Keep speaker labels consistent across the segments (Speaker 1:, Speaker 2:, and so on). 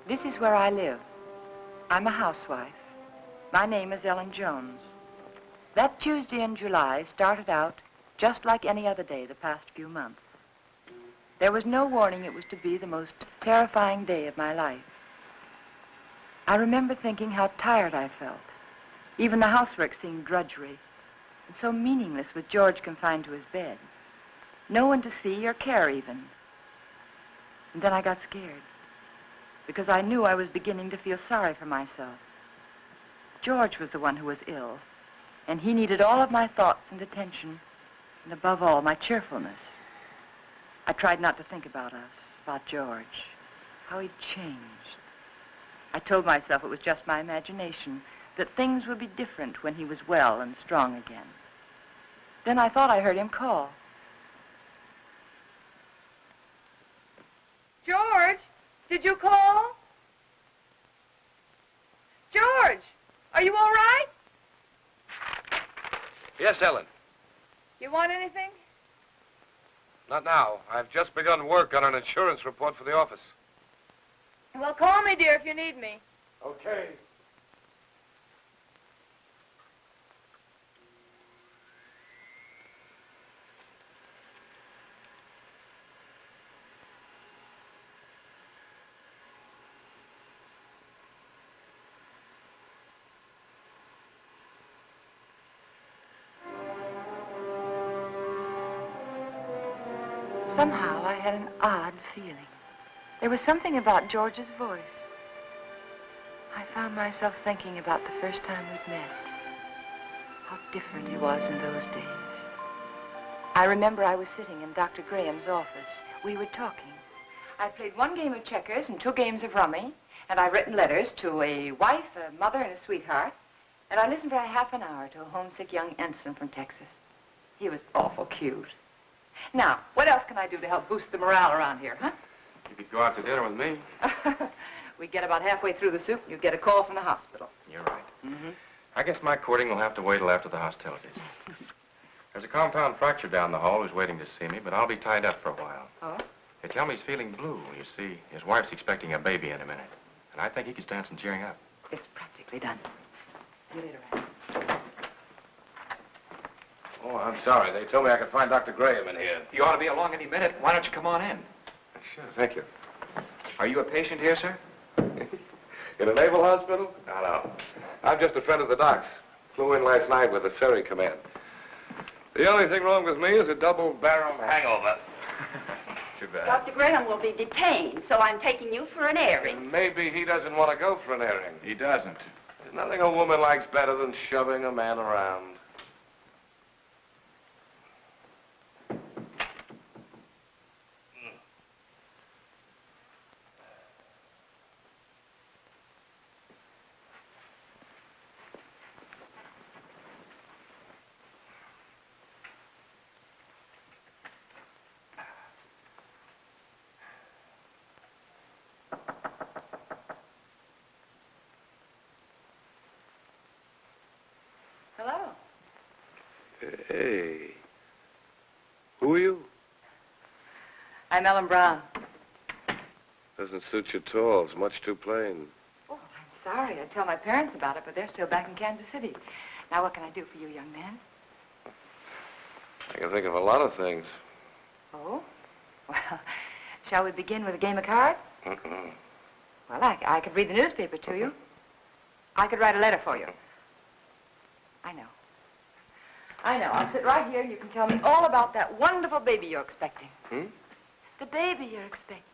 Speaker 1: This is where I live. I'm a housewife. My name is Ellen Jones. That Tuesday in July started out just like any other day the past few months. There was no warning it was to be the most terrifying day of my life. I remember thinking how tired I felt. Even the housework seemed drudgery and so meaningless with George confined to his bed. No one to see or care even. And then I got scared because I knew I was beginning to feel sorry for myself. George was the one who was ill, and he needed all of my thoughts and attention, and above all, my cheerfulness. I tried not to think about us, about George, how he'd changed. I told myself it was just my imagination, that things would be different when he was well and strong again. Then I thought I heard him call.
Speaker 2: George, did you call? George, are you all right?
Speaker 3: Yes, Ellen.
Speaker 2: You want anything?
Speaker 3: Not now. I've just begun work on an insurance report for the office.
Speaker 2: Well, call me, dear, if you need me.
Speaker 3: Okay.
Speaker 1: Somehow I had an odd feeling. There was something about George's voice. I found myself thinking about the first time we'd met. How different he was in those days. I remember I was sitting in Dr. Graham's office. We were talking. I played one game of checkers and 2 games of rummy, and I'd written letters to a wife, a mother, and a sweetheart, and I listened for a half an hour to a homesick young ensign from Texas. He was awful cute. Now, what else can I do to help boost the morale around here, huh?
Speaker 3: You could go out to dinner with me.
Speaker 1: We'd get about halfway through the soup, and you'd get a call from the hospital.
Speaker 3: You're right.
Speaker 1: Mm-hmm.
Speaker 3: I guess my courting will have to wait till after the hostilities. There's a compound fracture down the hall who's waiting to see me, but I'll be tied up for a while.
Speaker 1: Oh?
Speaker 3: They tell me he's feeling blue. You see, his wife's expecting a baby in a minute. And I think he could stand some cheering up.
Speaker 1: It's practically done. See you later, Ranney.
Speaker 3: Oh, I'm sorry. They told me I could find Dr. Grahame in here.
Speaker 4: You ought to be along any minute. Why don't you come on in?
Speaker 3: Sure, thank you.
Speaker 4: Are you a patient here, sir?
Speaker 3: In a naval hospital? No. I'm just a friend of the doc's. Flew in last night with the ferry command. The only thing wrong with me is a double-barrel hangover.
Speaker 4: Too bad.
Speaker 5: Dr. Grahame will be detained, so I'm taking you for an airing.
Speaker 3: And maybe he doesn't want to go for an airing.
Speaker 4: He doesn't.
Speaker 3: There's nothing a woman likes better than shoving a man around.
Speaker 1: Hello.
Speaker 3: Hey. Who are you?
Speaker 1: I'm Ellen Brown.
Speaker 3: Doesn't suit you at all. It's much too plain.
Speaker 1: Oh, I'm sorry. I'd tell my parents about it, but they're still back in Kansas City. Now, what can I do for you, young man?
Speaker 3: I can think of a lot of things.
Speaker 1: Oh? Well, shall we begin with a game of cards? Well, I could read the newspaper to you. I could write a letter for you. I know. I'll sit right here and you can tell me all about that wonderful baby you're expecting. The baby you're expecting.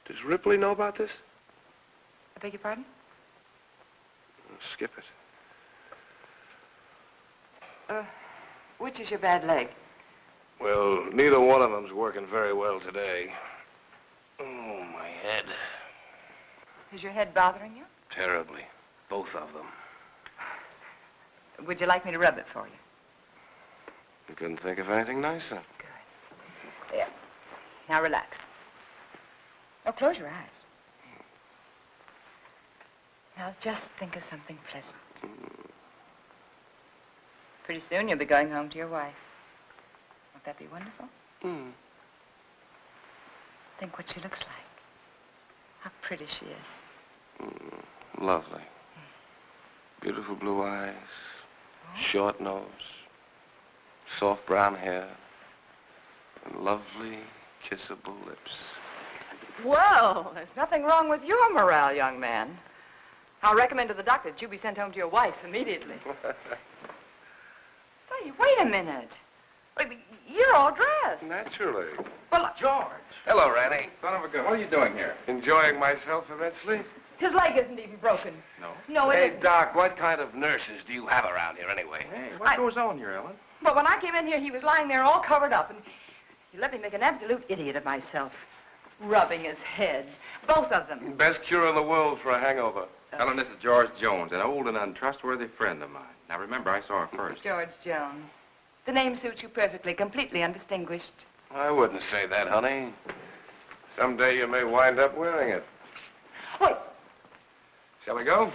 Speaker 3: Does Ripley know about this?
Speaker 1: I beg your pardon?
Speaker 3: Skip it.
Speaker 1: Which is your bad leg?
Speaker 3: Well, neither one of them's working very well today. Oh, my head.
Speaker 1: Is your head bothering you?
Speaker 3: Terribly. Both of them.
Speaker 1: Would you like me to rub it for you?
Speaker 3: You couldn't think of anything nicer.
Speaker 1: Good. There. Now relax. Oh, close your eyes. Now just think of something pleasant. Pretty soon you'll be going home to your wife. Won't that be wonderful? Think what she looks like. How pretty she is.
Speaker 3: Lovely. Beautiful blue eyes. Short nose. Soft brown hair. And lovely, kissable lips.
Speaker 1: Well, there's nothing wrong with your morale, young man. I'll recommend to the doctor that you be sent home to your wife immediately. Hey, wait a minute. Wait, you're all dressed.
Speaker 3: Naturally.
Speaker 1: Well,
Speaker 4: George.
Speaker 3: Hello, Ranney.
Speaker 4: Son of a gun. What are you doing here?
Speaker 3: Enjoying myself immensely?
Speaker 1: his leg isn't even broken.
Speaker 4: No.
Speaker 1: No, it
Speaker 3: Hey,
Speaker 1: isn't.
Speaker 3: Doc, what kind of nurses do you have around here anyway?
Speaker 4: Hey, what goes on here, Ellen?
Speaker 1: But when I came in here, he was lying there all covered up, and he let me make an absolute idiot of myself. Rubbing his head. Both of them.
Speaker 3: Best cure in the world for a hangover.
Speaker 4: Ellen, this is George Jones, an old and untrustworthy friend of mine. Now, remember, I saw her first.
Speaker 1: George Jones. The name suits you perfectly, completely undistinguished.
Speaker 3: I wouldn't say that, honey. Someday you may wind up wearing it.
Speaker 1: Wait.
Speaker 3: Shall we go?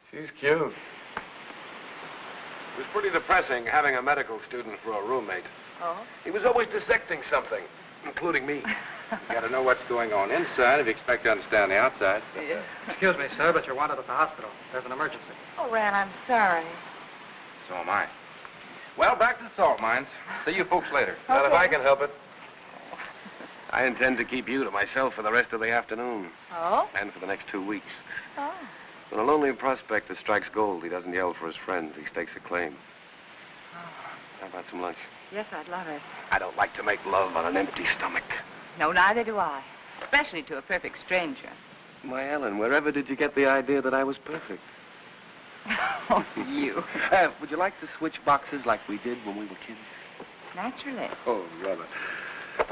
Speaker 3: She's cute. It was pretty depressing having a medical student for a roommate.
Speaker 1: Oh?
Speaker 3: He was always dissecting something, including me.
Speaker 4: You gotta know what's going on inside if you expect to understand the outside.
Speaker 1: Yeah.
Speaker 6: Excuse me, sir, but you're wanted at the hospital. There's an emergency.
Speaker 1: Oh, Ran, I'm sorry.
Speaker 4: So am I. Well, back to the salt mines. See you folks later.
Speaker 3: Not if I can help it. I intend to keep you to myself for the rest of the afternoon.
Speaker 1: Oh?
Speaker 3: And for the next 2 weeks.
Speaker 1: Oh.
Speaker 3: When a lonely prospector strikes gold, he doesn't yell for his friends. He stakes a claim. How about some lunch?
Speaker 1: Yes, I'd love it.
Speaker 3: I don't like to make love on an empty stomach.
Speaker 1: No, neither do I. Especially to a perfect stranger.
Speaker 3: My Ellen, wherever did you get the idea that I was perfect?
Speaker 1: Oh, you.
Speaker 3: Would you like to switch boxes like we did when we were kids?
Speaker 1: Naturally.
Speaker 3: Oh, brother.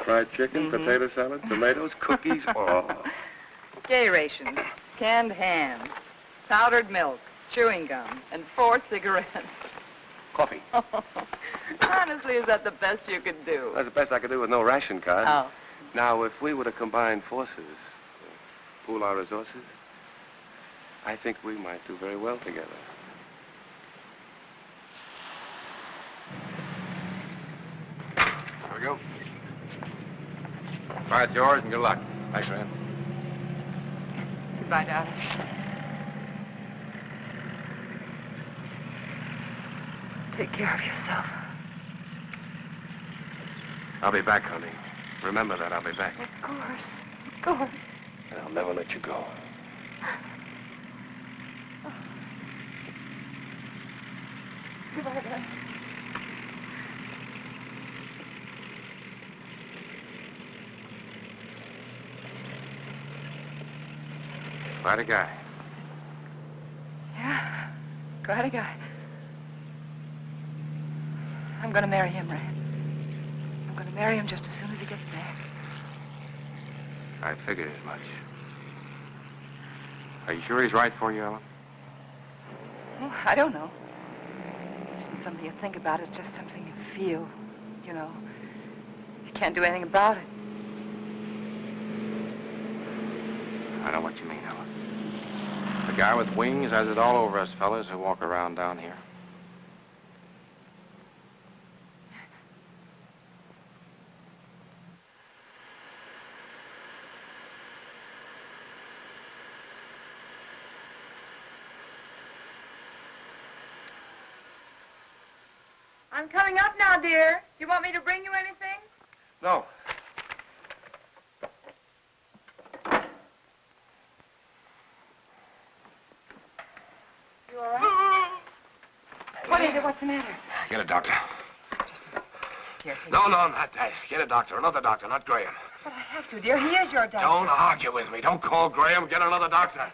Speaker 3: Fried chicken, potato salad, tomatoes, cookies. Oh.
Speaker 1: Gay rations, canned hams, powdered milk, chewing gum, and 4 cigarettes.
Speaker 3: Coffee.
Speaker 1: Honestly, is that the best you could do?
Speaker 3: That's the best I could do with no ration card.
Speaker 1: Oh.
Speaker 3: Now, if we were to combine forces, pool our resources, I think we might do very well together. Here we go.
Speaker 4: All right, George, and good luck.
Speaker 3: Thanks, man.
Speaker 1: Goodbye, darling. Take care of yourself.
Speaker 3: I'll be back, honey. Remember that, I'll be back.
Speaker 1: Of course. Of course.
Speaker 3: And I'll never let you go.
Speaker 1: Goodbye, darling.
Speaker 3: Quite a guy.
Speaker 1: Yeah, quite a guy. I'm going to marry him, Rand. I'm going to marry him just as soon as he gets back.
Speaker 4: I figured as much. Are you sure he's right for you, Ellen?
Speaker 1: Oh, I don't know. It isn't something you think about. It's just something you feel. You know, you can't do anything about it.
Speaker 4: I know what you mean, Ellen. The guy with wings has it all over us fellas who walk around down here.
Speaker 2: I'm coming up now, dear. Do you want me to bring you anything?
Speaker 3: No.
Speaker 1: You all right? What is it? What's the matter?
Speaker 3: Get a doctor.
Speaker 1: Here,
Speaker 3: No, not that. Get a doctor. Another doctor, not Graham.
Speaker 1: But I have to, dear. He is your doctor.
Speaker 3: Don't argue with me. Don't call Graham. Get another doctor.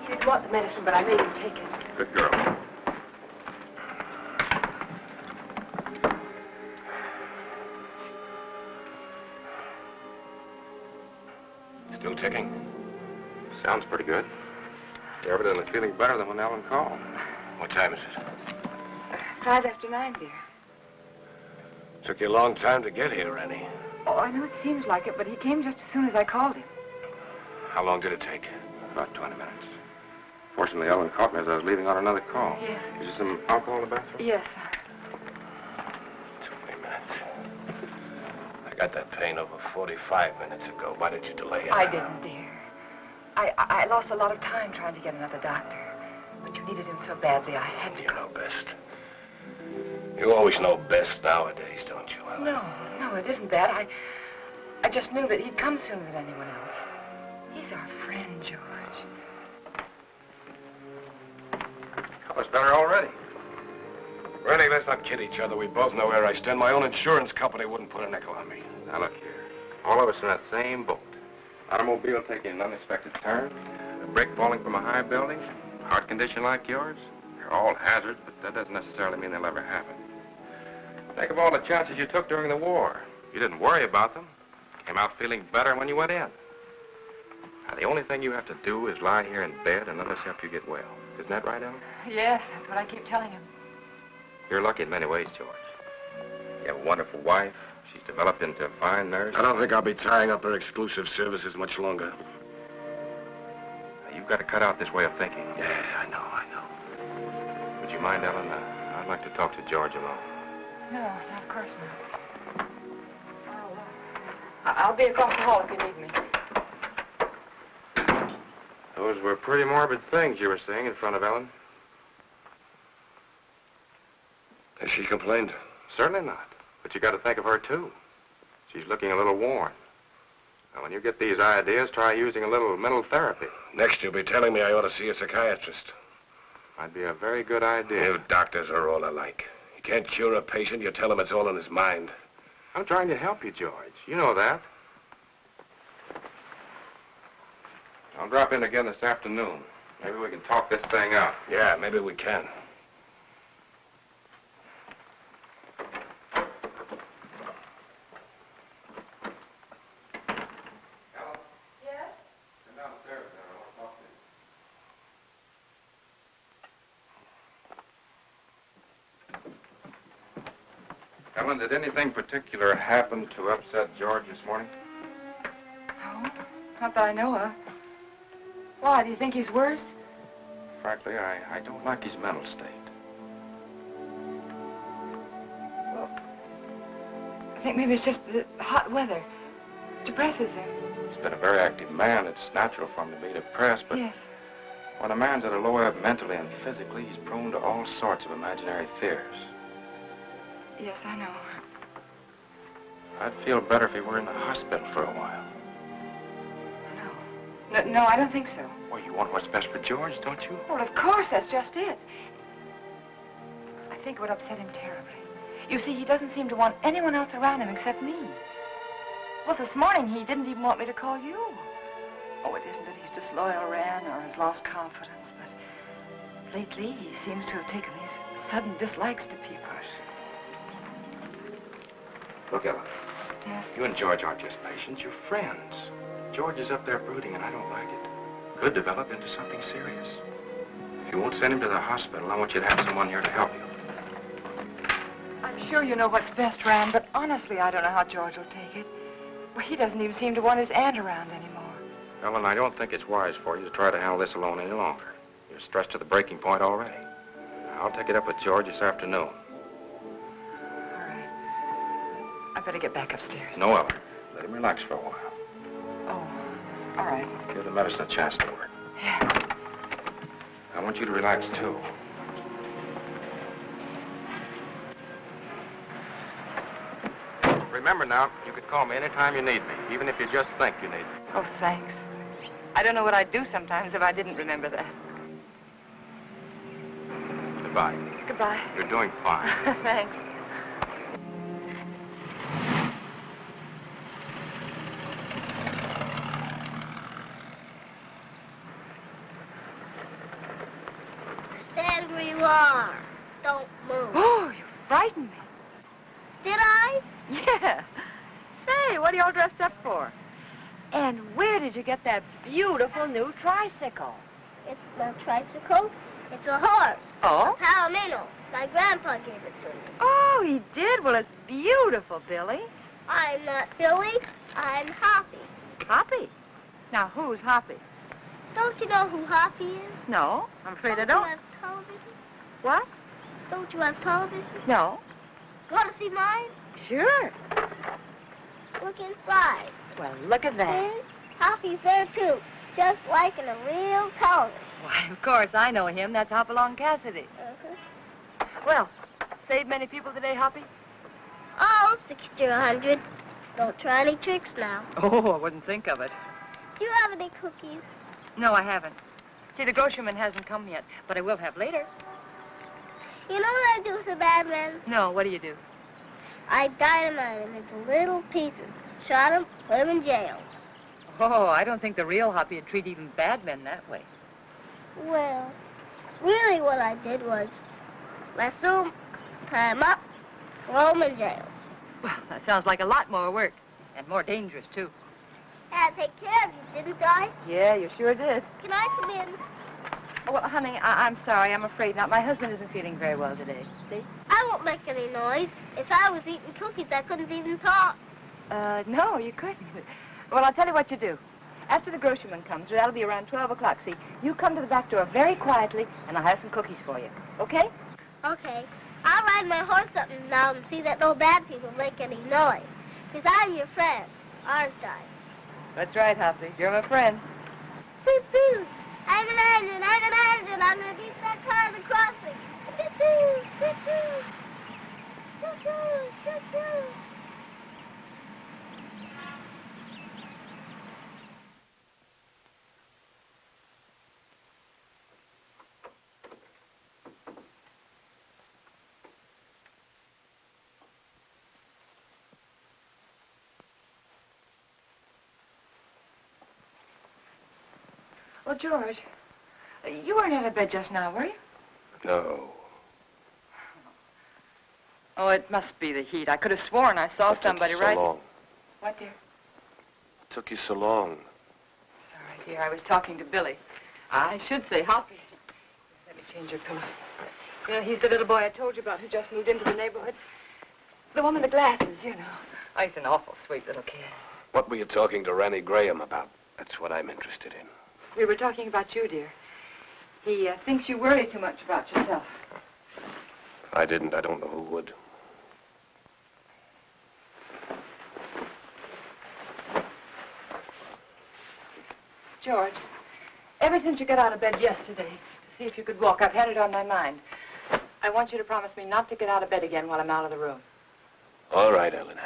Speaker 1: He didn't want the medicine, but I made him take it.
Speaker 3: Good girl. Still ticking?
Speaker 4: Sounds pretty good. You're evidently feeling better than when Ellen called.
Speaker 3: What time is it?
Speaker 1: 5 after 9, dear.
Speaker 3: Took you a long time to get here, Ranney.
Speaker 1: Oh, I know it seems like it, but he came just as soon as I called him.
Speaker 3: How long did it take?
Speaker 4: About 20 minutes. Fortunately, Ellen caught me as I was leaving on another call.
Speaker 1: Yes.
Speaker 4: Is there some alcohol in the bathroom?
Speaker 1: Yes, sir.
Speaker 3: 20 minutes. I got that pain over 45 minutes ago. Why did you delay it?
Speaker 1: I didn't, dear. I lost a lot of time trying to get another doctor. But you needed him so badly, I had to
Speaker 3: You
Speaker 1: go.
Speaker 3: know best. You always know best nowadays, don't you, Ellen?
Speaker 1: No, it isn't that. I just knew that he'd come sooner than anyone else. He's our friend, George.
Speaker 4: I was better already.
Speaker 3: Rennie, let's not kid each other. We both know where I stand. My own insurance company wouldn't put a nickel on me.
Speaker 4: Now, look here. All of us in that same boat. Automobile taking an unexpected turn, a brick falling from a high building, heart condition like yours. They're all hazards, but that doesn't necessarily mean they'll ever happen. Think of all the chances you took during the war. You didn't worry about them. Came out feeling better when you went in. Now, the only thing you have to do is lie here in bed and let us help you get well. Isn't that right, Ellen?
Speaker 1: Yes, that's what I keep telling him.
Speaker 4: You're lucky in many ways, George. You have a wonderful wife. She's developed into a fine nurse.
Speaker 3: I don't think I'll be tying up her exclusive services much longer.
Speaker 4: Now, you've got to cut out this way of thinking.
Speaker 3: Yeah, I know.
Speaker 4: Would you mind, Ellen? I'd like to talk to George alone.
Speaker 1: No, of course not. I'll be across the hall if you need me.
Speaker 4: Those were pretty morbid things you were saying in front of Ellen.
Speaker 3: Has she complained?
Speaker 4: Certainly not. But you got to think of her, too. She's looking a little worn. Now, when you get these ideas, try using a little mental therapy.
Speaker 3: Next, you'll be telling me I ought to see a psychiatrist.
Speaker 4: Might be a very good idea.
Speaker 3: You doctors are all alike. You can't cure a patient, you tell him it's all in his mind.
Speaker 4: I'm trying to help you, George. You know that. I'll drop in again this afternoon. Maybe we can talk this thing out.
Speaker 3: Yeah, maybe we can.
Speaker 2: Yes?
Speaker 4: Come downstairs there. I want to talk to you. Ellen, did anything particular happen to upset George this morning?
Speaker 1: No, not that I know of. Why, do you think he's worse?
Speaker 4: Frankly, I don't like his mental state.
Speaker 1: Well, I think maybe it's just the hot weather. Depresses him.
Speaker 4: He's been a very active man. It's natural for him to be depressed, but
Speaker 1: Yes.
Speaker 4: when a man's at a low ebb mentally and physically, he's prone to all sorts of imaginary fears.
Speaker 1: Yes, I know.
Speaker 4: I'd feel better if he were in the hospital for a while.
Speaker 1: No, I don't think so.
Speaker 4: Well, you want what's best for George, don't you?
Speaker 1: Well, of course, that's just it. I think it would upset him terribly. You see, he doesn't seem to want anyone else around him except me. Well, this morning, he didn't even want me to call you. Oh, it isn't that he's disloyal, Ran, or has lost confidence, but lately, he seems to have taken these sudden dislikes to people.
Speaker 4: Look, Ellen,
Speaker 1: Yes.
Speaker 4: you and George aren't just patients, you're friends. George is up there brooding, and I don't like it. Could develop into something serious. If you won't send him to the hospital, I want you to have someone here to help you.
Speaker 1: I'm sure you know what's best, Ram, but honestly, I don't know how George will take it. Well, he doesn't even seem to want his aunt around anymore.
Speaker 4: Ellen, I don't think it's wise for you to try to handle this alone any longer. You're stressed to the breaking point already. I'll take it up with George this afternoon.
Speaker 1: All right. I better get back upstairs.
Speaker 4: No, Ellen. Let him relax for a while.
Speaker 1: Oh, all right.
Speaker 4: Give the medicine a chance to work.
Speaker 1: Yeah.
Speaker 4: I want you to relax, too. Remember now, you could call me anytime you need me, even if you just think you need me.
Speaker 1: Oh, thanks. I don't know what I'd do sometimes if I didn't remember that.
Speaker 4: Goodbye.
Speaker 1: Goodbye.
Speaker 4: You're doing fine.
Speaker 1: Thanks.
Speaker 2: Stand where you are. Don't move.
Speaker 1: Oh, you frightened me.
Speaker 2: Did I?
Speaker 1: Yeah. Say, what are you all dressed up for? And where did you get that beautiful new tricycle?
Speaker 2: It's no tricycle. It's a horse.
Speaker 1: Oh?
Speaker 2: A palomino. My grandpa gave it to me.
Speaker 1: Oh, he did? Well, it's beautiful, Billy.
Speaker 2: I'm not Billy. I'm Hoppy.
Speaker 1: Hoppy? Now, who's Hoppy?
Speaker 2: Don't you know who Hoppy is?
Speaker 1: No, I'm afraid I
Speaker 2: Don't
Speaker 1: don't.
Speaker 2: you have television?
Speaker 1: What?
Speaker 2: Don't you have television?
Speaker 1: No.
Speaker 2: Want to see mine?
Speaker 1: Sure.
Speaker 2: Look inside.
Speaker 1: Well, look at that.
Speaker 2: See? Hoppy's there, too. Just like in a real television.
Speaker 1: Why, of course, I know him. That's Hopalong Cassidy.
Speaker 2: Uh-huh.
Speaker 1: Well, saved many people today, Hoppy?
Speaker 2: Oh, 60 or 100. Don't try any tricks now.
Speaker 1: Oh, I wouldn't think of it.
Speaker 2: Do you have any cookies?
Speaker 1: No, I haven't. See, the grocerman hasn't come yet, but I will have later.
Speaker 2: You know what I do with a bad man?
Speaker 1: No, what do you do?
Speaker 2: I dynamite him into little pieces. Shot him, put him in jail.
Speaker 1: Oh, I don't think the real Hoppy would treat even bad men that way.
Speaker 2: Well, really what I did was lasso him, tie him up, throw him in jail.
Speaker 1: Well, that sounds like a lot more work, and more dangerous, too.
Speaker 2: Had to take care of you, didn't I?
Speaker 1: Yeah, you sure did.
Speaker 2: Can I come in?
Speaker 1: Oh, well, honey, I'm sorry. I'm afraid not. My husband isn't feeling very well today. See?
Speaker 2: I won't make any noise. If I was eating cookies, I couldn't even talk.
Speaker 1: No, you couldn't. Well, I'll tell you what you do. After the grocerman comes, that'll be around 12 o'clock, see? You come to the back door very quietly, and I'll have some cookies for you. Okay?
Speaker 2: Okay. I'll ride my horse up and down and see that no bad people make any noise. Because I'm your friend, aren't I?
Speaker 1: That's right, Hoppy. You're my friend.
Speaker 2: Beep, beep. I'm an engine. I'm going to beat that car at the crossing. Beep, beep, beep, beep. Beep, beep, beep, beep.
Speaker 1: Well, George, you weren't out of bed just now, were you?
Speaker 3: No.
Speaker 1: Oh, it must be the heat. I could have sworn I saw somebody
Speaker 3: so
Speaker 1: right...
Speaker 3: long?
Speaker 1: What, dear?
Speaker 3: It took you so long.
Speaker 1: Sorry, dear. I was talking to Billy. I should say Hoppy. Let me change your pillow. You know, he's the little boy I told you about who just moved into the neighborhood. The one with the glasses, you know. Oh, he's an awful sweet little kid.
Speaker 3: What were you talking to Ranney Grahame about? That's what I'm interested in.
Speaker 1: We were talking about you, dear. He thinks you worry too much about yourself.
Speaker 3: If I didn't, I don't know who would.
Speaker 1: George, ever since you got out of bed yesterday to see if you could walk, I've had it on my mind. I want you to promise me not to get out of bed again while I'm out of the room.
Speaker 3: All right, Ellen.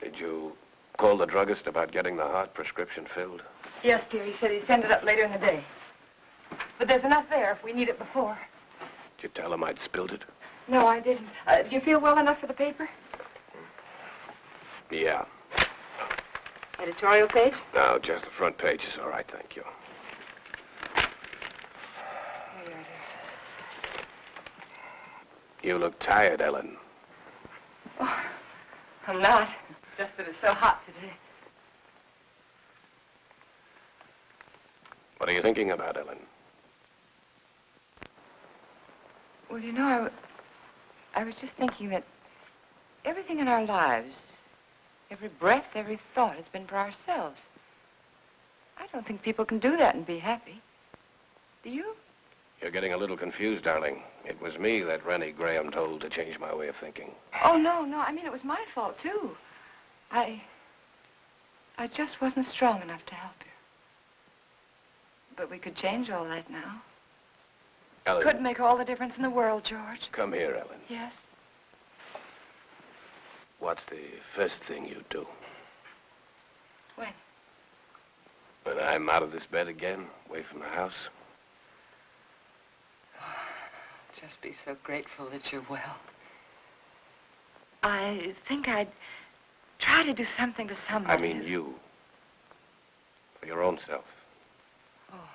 Speaker 3: Did you call the druggist about getting the heart prescription filled?
Speaker 1: Yes, dear. He said he'd send it up later in the day. But there's enough there if we need it before.
Speaker 3: Did you tell him I'd spilled it?
Speaker 1: No, I didn't. Do you feel well enough for the paper?
Speaker 3: Yeah.
Speaker 1: Editorial page?
Speaker 3: No, just the front page is all right, thank you.
Speaker 1: Here you are, dear.
Speaker 3: You look tired, Ellen.
Speaker 1: Oh, I'm not. Just that it's so hot today.
Speaker 3: What are you thinking about, Ellen?
Speaker 1: Well, you know, I was just thinking that everything in our lives, every breath, every thought has been for ourselves. I don't think people can do that and be happy. Do you?
Speaker 7: You're getting a little confused, darling. It was me that Ranney Grahame told to change my way of thinking.
Speaker 1: Oh, no. I mean, it was my fault, too. I just wasn't strong enough to help you. But we could change all that now.
Speaker 7: Ellen.
Speaker 1: Could make all the difference in the world, George.
Speaker 7: Come here, Ellen.
Speaker 1: Yes?
Speaker 7: What's the first thing you do?
Speaker 1: When?
Speaker 7: When I'm out of this bed again, away from the house?
Speaker 1: Just be so grateful that you're well. I think I'd try to do something to somebody.
Speaker 7: I mean you. For your own self.
Speaker 1: Oh.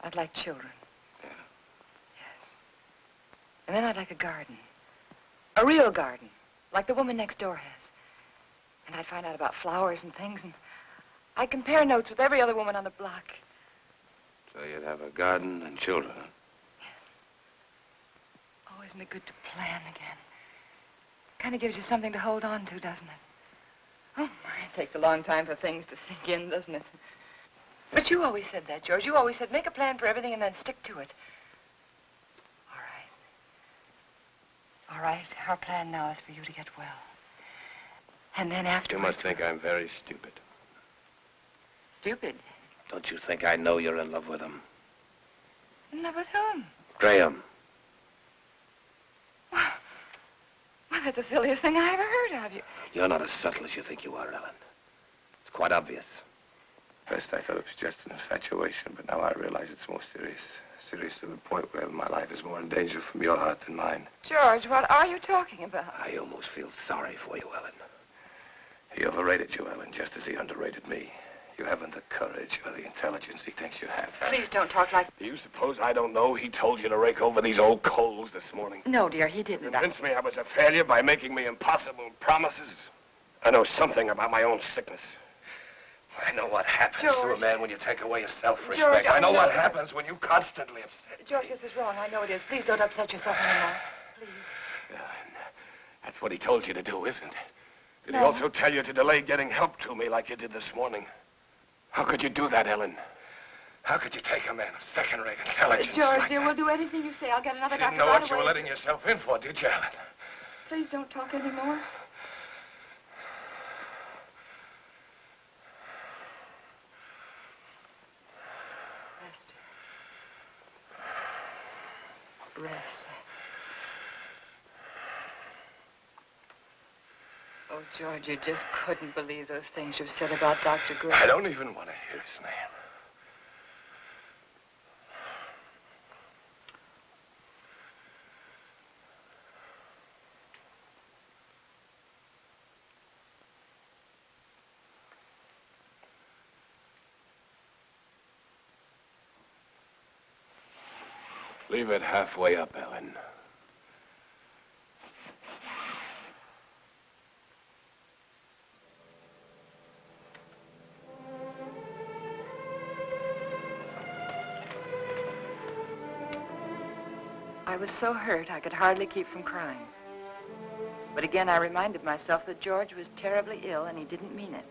Speaker 1: I'd like children.
Speaker 7: Yeah.
Speaker 1: Yes. And then I'd like a garden. A real garden. Like the woman next door has. And I'd find out about flowers and things, and I'd compare notes with every other woman on the block.
Speaker 7: So you'd have a garden and children.
Speaker 1: Oh, isn't it good to plan again? Kind of gives you something to hold on to, doesn't it? Oh, my, it takes a long time for things to sink in, doesn't it? But you always said that, George. You always said, make a plan for everything and then stick to it. All right. Our plan now is for you to get well. And then afterwards...
Speaker 7: You must think I'm very stupid.
Speaker 1: Stupid?
Speaker 7: Don't you think I know you're in love with him?
Speaker 1: In love with whom?
Speaker 7: Grahame.
Speaker 1: Well, that's the silliest thing I ever heard of you.
Speaker 7: You're not as subtle as you think you are, Ellen. It's quite obvious.
Speaker 3: First, I thought it was just an infatuation, but now I realize it's more serious. Serious to the point where my life is more in danger from your heart than mine.
Speaker 1: George, what are you talking about?
Speaker 7: I almost feel sorry for you, Ellen.
Speaker 3: He overrated you, Ellen, just as he underrated me. You haven't the courage or the intelligence he thinks you have.
Speaker 1: Please don't talk like...
Speaker 7: Do you suppose I don't know he told you to rake over these old coals this morning?
Speaker 1: No, dear, he didn't.
Speaker 7: Convinced me I was a failure by making me impossible promises? I know something about my own sickness. I know what happens to a man when you take away his self-respect.
Speaker 1: George,
Speaker 7: I know what happens when you constantly upset
Speaker 1: George, this is wrong. I know it is. Please don't upset yourself anymore. Please.
Speaker 7: That's what he told you to do, isn't it? Did
Speaker 1: No.
Speaker 7: he also tell you to delay getting help to me like you did this morning? How could you do that, Ellen? How could you take a man of second-rate intelligence
Speaker 1: George,
Speaker 7: like
Speaker 1: dear,
Speaker 7: that?
Speaker 1: we'll do anything you say. I'll get another
Speaker 7: You
Speaker 1: doctor
Speaker 7: didn't know
Speaker 1: right
Speaker 7: what you
Speaker 1: away.
Speaker 7: were letting yourself in for, did you, Ellen?
Speaker 1: Please don't talk anymore. Rest. Oh, George, you just couldn't believe those things you've said about Dr. Grahame.
Speaker 7: I don't even want to hear his name. Leave it halfway up, Ellen.
Speaker 1: I was so hurt I could hardly keep from crying. But again, I reminded myself that George was terribly ill and he didn't mean it.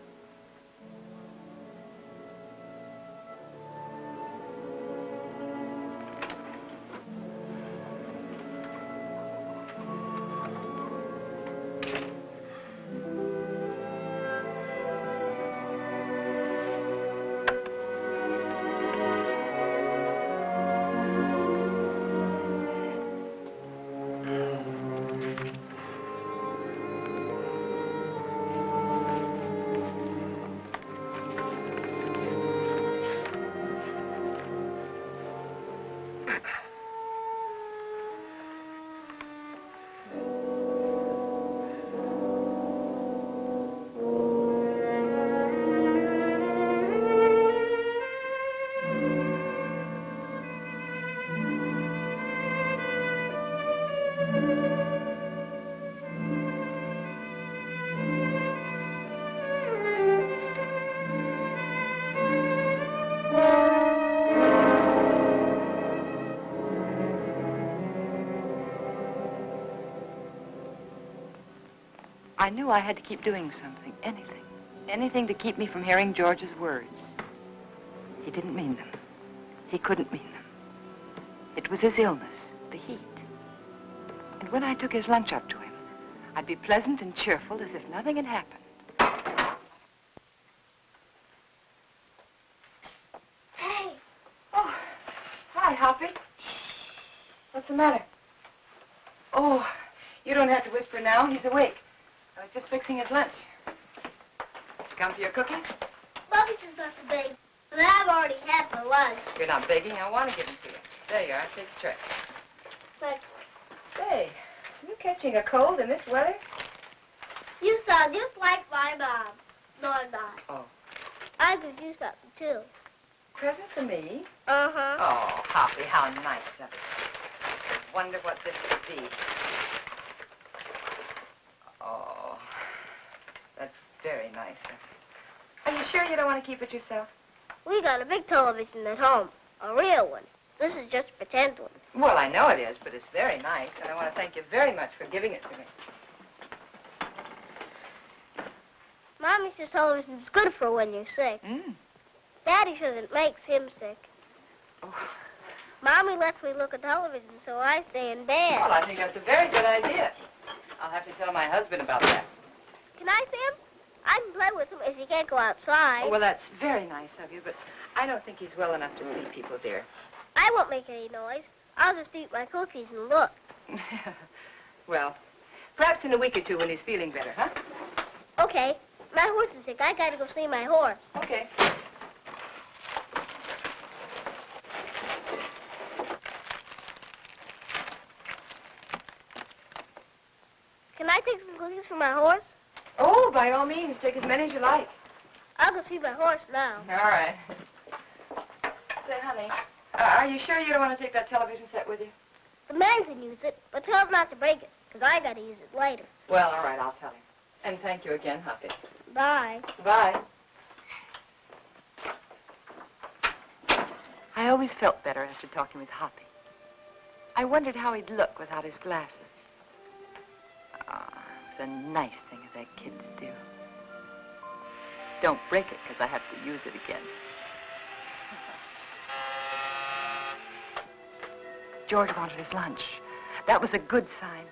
Speaker 1: I knew I had to keep doing something, anything. Anything to keep me from hearing George's words. He didn't mean them. He couldn't mean them. It was his illness, the heat. And when I took his lunch up to him, I'd be pleasant and cheerful as if nothing had happened.
Speaker 2: Hey.
Speaker 1: Oh, hi, Hoppy. What's the matter? Oh, you don't have to whisper now. He's awake. I was just fixing his lunch. Did you come for your cookies?
Speaker 2: Mommy's just not to beg, but I've already had my lunch.
Speaker 1: You're not begging. I want to give them to you. There you are. Take the tray.
Speaker 2: But
Speaker 1: Say, you catching a cold in this weather?
Speaker 2: you sound just like my mom. No, I'm not.
Speaker 1: Oh.
Speaker 2: I could do something, too.
Speaker 1: Present for me?
Speaker 2: Uh-huh.
Speaker 1: Oh, Hoppy, how nice of it. I wonder what this could be. Oh, that's very nice of you. Are you sure you don't want to keep it yourself?
Speaker 2: We got a big television at home. A real one. This is just a pretend one.
Speaker 1: Well, I know it is, but it's very nice, and I want to thank you very much for giving it to me.
Speaker 2: Mommy says television's good for when you're sick. Daddy says it makes him sick.
Speaker 1: Oh.
Speaker 2: Mommy lets me look at television, so I stay in bed.
Speaker 1: Well, I think that's a very good idea. I'll have to tell my husband about that.
Speaker 2: Can I see him? I can play with him if he can't go outside.
Speaker 1: Oh, well, that's very nice of you, but I don't think he's well enough to see people, dear.
Speaker 2: I won't make any noise. I'll just eat my cookies and look.
Speaker 1: Well, perhaps in a week or two when he's feeling better, huh?
Speaker 2: Okay. My horse is sick. I gotta go see my horse.
Speaker 1: Okay.
Speaker 2: Can I take some cookies for my horse?
Speaker 1: Oh, by all means, take as many as you like.
Speaker 2: I'll go see my horse now.
Speaker 1: All right. Say, honey, are you sure you don't want to take that television set with you?
Speaker 2: The man can use it, but tell him not to break it, because I gotta use it later.
Speaker 1: Well, all right, I'll tell him. And thank you again, Hoppy.
Speaker 2: Bye.
Speaker 1: Bye. I always felt better after talking with Hoppy. I wondered how he'd look without his glasses. Ah, it's a nice thing of that kid to do. Don't break it, because I have to use it again. George wanted his lunch. That was a good sign.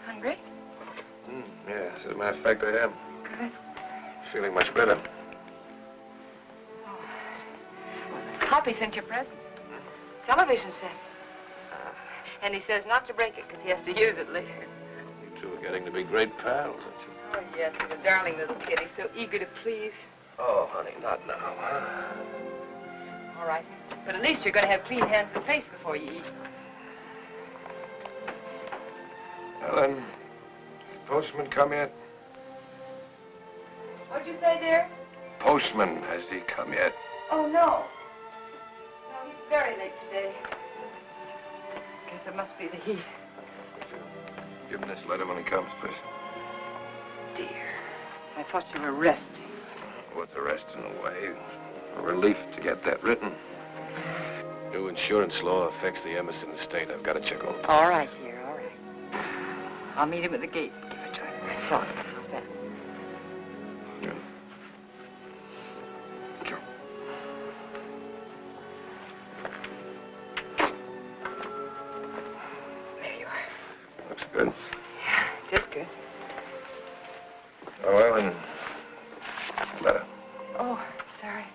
Speaker 1: Hungry?
Speaker 3: Yes, as a matter of fact, I am.
Speaker 1: Good.
Speaker 3: Feeling much better.
Speaker 1: Hoppy sent you a present. Television set. And he says not to break it because he has to use it later.
Speaker 3: You two are getting to be great pals, aren't you?
Speaker 1: Oh, yes, he's a darling little kid. He's so eager to please.
Speaker 3: Oh, honey, not now.
Speaker 1: All right. But at least you're going to have clean hands and face before you eat.
Speaker 3: Well, then, has the postman come yet?
Speaker 1: What'd you say, dear?
Speaker 3: Postman, has he come yet?
Speaker 1: Oh, no. No, he's very late today. Guess it must be the heat.
Speaker 3: Give him this letter when he comes, please.
Speaker 1: Dear, I thought you were resting.
Speaker 3: With the rest in the way. A relief to get that written. New insurance law affects the Emerson estate. I've got to check over.
Speaker 1: All right, dear, all right. I'll meet him at the gate. Give it to him. I saw it. How's that?
Speaker 3: Good. Sure.
Speaker 1: There you are.
Speaker 3: Looks good.
Speaker 1: Yeah, it is good.
Speaker 3: Oh, well, and letter.
Speaker 1: Oh, sorry.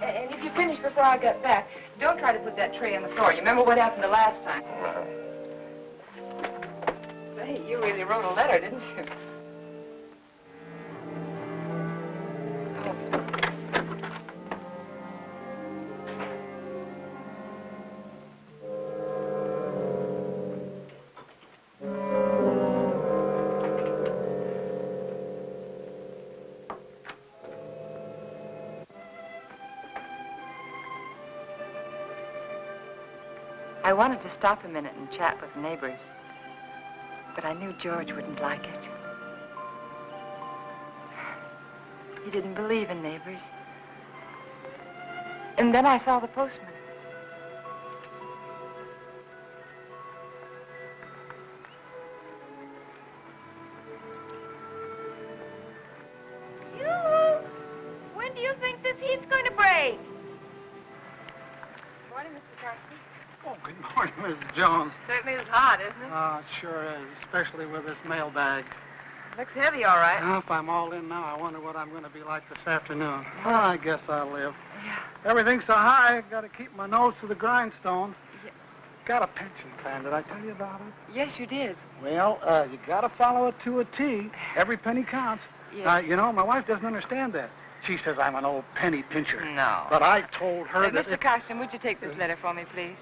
Speaker 1: And if you finish before I get back, don't try to put that tray on the floor. You remember what happened the last time? Say, you really wrote a letter, didn't you? I wanted to stop a minute and chat with the neighbors, but I knew George wouldn't like it. He didn't believe in neighbors. And then I saw the postman.
Speaker 5: When do you think this heat's going to break?
Speaker 1: Morning, Mr. Carson.
Speaker 8: Oh, good morning, Mrs. Jones.
Speaker 1: Certainly is hot, isn't it?
Speaker 8: Oh, it sure is, especially with this mailbag.
Speaker 1: Looks heavy, all right.
Speaker 8: Well, if I'm all in now, I wonder what I'm going to be like this afternoon. Well, I guess I'll live.
Speaker 1: Yeah.
Speaker 8: Everything's so high, I've got to keep my nose to the grindstone.
Speaker 1: Yeah.
Speaker 8: Got a pension plan. Did I tell you about it?
Speaker 1: Yes, you did.
Speaker 8: Well, you got to follow it to a T. Every penny counts.
Speaker 1: Yes.
Speaker 8: You know, my wife doesn't understand that. She says I'm an old penny pincher.
Speaker 1: No.
Speaker 8: But I told her that...
Speaker 1: Mr. Carson, would you take this letter for me, please?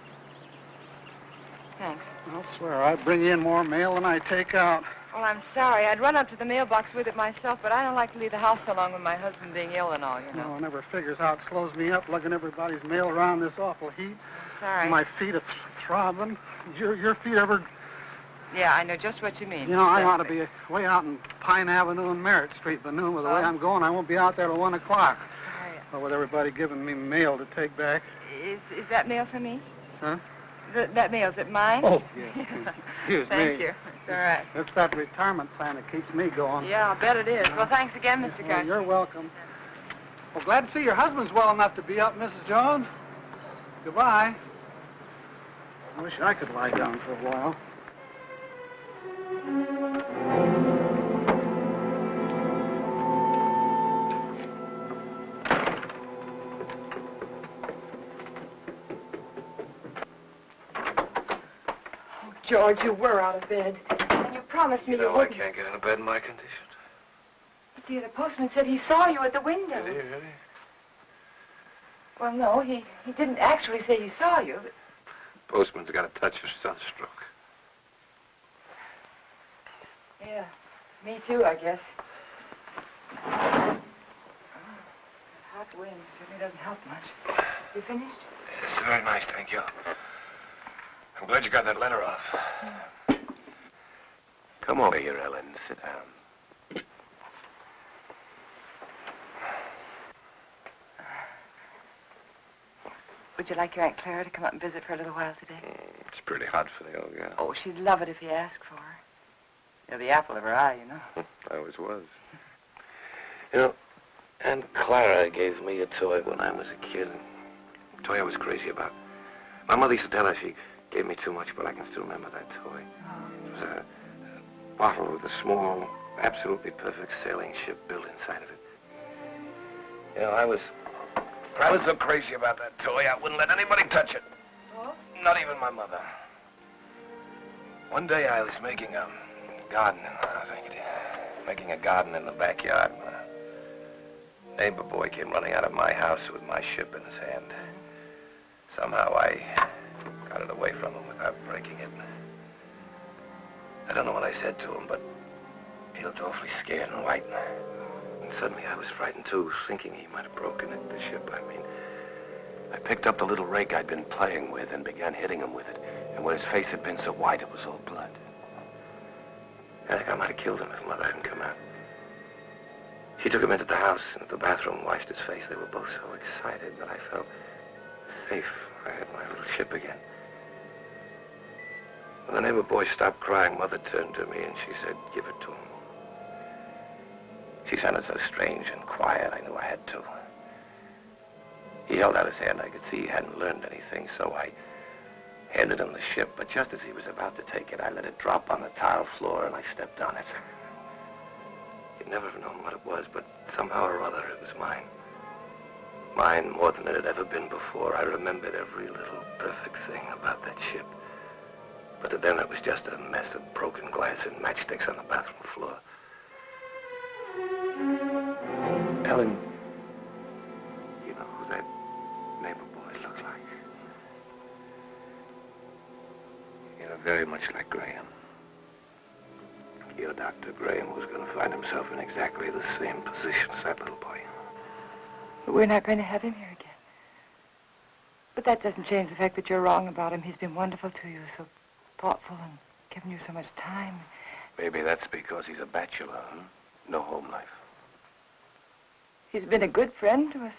Speaker 1: Thanks.
Speaker 8: I'll swear, I bring in more mail than I take out.
Speaker 1: Well, I'm sorry. I'd run up to the mailbox with it myself, but I don't like to leave the house so long with my husband being ill and all, you know.
Speaker 8: No one ever figures how it slows me up lugging everybody's mail around this awful heat.
Speaker 1: Sorry.
Speaker 8: My feet are throbbing. Your feet ever...
Speaker 1: Yeah, I know just what you mean.
Speaker 8: You know, I ought to be way out in Pine Avenue and Merritt Street, but noon with the way I'm going, I won't be out there till 1 o'clock.
Speaker 1: Sorry.
Speaker 8: Well, with everybody giving me mail to take back.
Speaker 1: Is that mail for me?
Speaker 8: Huh?
Speaker 1: That mail, is it mine?
Speaker 8: Oh, yes. Excuse me.
Speaker 1: Thank you. It's all right.
Speaker 8: It's that retirement plan that keeps me going.
Speaker 1: Yeah, I'll bet it is. Well, thanks again, Mr.
Speaker 8: Well,
Speaker 1: Carson.
Speaker 8: you're welcome. Well, glad to see your husband's well enough to be up, Mrs. Jones. Goodbye. I wish I could lie down for a while.
Speaker 1: George, you were out of bed. And you promised me
Speaker 3: You know I
Speaker 1: wouldn't.
Speaker 3: can't get out of bed in my condition.
Speaker 1: But, dear, the postman said he saw you at the window.
Speaker 3: Did he, really?
Speaker 1: Well, no, he didn't actually say he saw you. But...
Speaker 3: Postman's got a touch of sunstroke.
Speaker 1: Yeah, me too, I guess. Oh, hot wind certainly doesn't help much. You finished?
Speaker 3: It's very nice, thank you. I'm glad you got that letter off. Come over here, Ellen. Sit down.
Speaker 1: Would you like your Aunt Clara to come up and visit for a little while today?
Speaker 3: It's pretty hot for the old gal.
Speaker 1: Oh, she'd love it if you asked for her. You're the apple of her eye, you know.
Speaker 3: I always was. You know, Aunt Clara gave me a toy when I was a kid. A toy I was crazy about. My mother used to tell her she gave me too much, but I can still remember that toy. It was a bottle with a small, absolutely perfect sailing ship built inside of it. You know, I was so crazy about that toy, I wouldn't let anybody touch it.
Speaker 1: Oh?
Speaker 3: Not even my mother. One day I was making a garden, making a garden in the backyard. A neighbor boy came running out of my house with my ship in his hand. Somehow I got it away from him without breaking it. I don't know what I said to him, but he looked awfully scared and white. And suddenly I was frightened too, thinking he might have broken it, the ship, I mean. I picked up the little rake I'd been playing with and began hitting him with it. And where his face had been so white, it was all blood. I think I might have killed him if Mother hadn't come out. She took him into the house, into the bathroom, washed his face. They were both so excited that I felt safe. I had my little ship again. When the neighbor boy stopped crying, Mother turned to me and she said, "Give it to him." She sounded so strange and quiet, I knew I had to. He held out his hand. I could see he hadn't learned anything, so I handed him the ship. But just as he was about to take it, I let it drop on the tile floor and I stepped on it. You'd never have known what it was, but somehow or other it was mine. Mine more than it had ever been before. I remembered every little perfect thing about that ship. But to them it was just a mess of broken glass and matchsticks on the bathroom floor. Ellen, you know who that neighbor boy looked like? You know, very much like Graham. Your Dr. Graham was going to find himself in exactly the same position as that little boy.
Speaker 1: But we're not going to have him here again. But that doesn't change the fact that you're wrong about him. He's been wonderful to you, so thoughtful and given you so much time.
Speaker 3: Maybe that's because he's a bachelor, huh? No home life.
Speaker 1: He's been a good friend to us.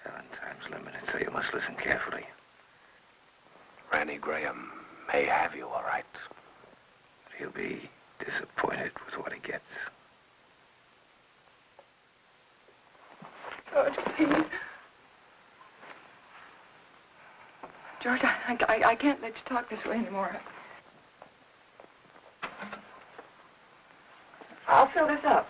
Speaker 3: Ellen, time's limited, so you must listen carefully. Ranney Grahame may have you, all right. But he'll be disappointed with what he gets.
Speaker 1: George, please. George, I can't let you talk this way anymore. I'll fill this up.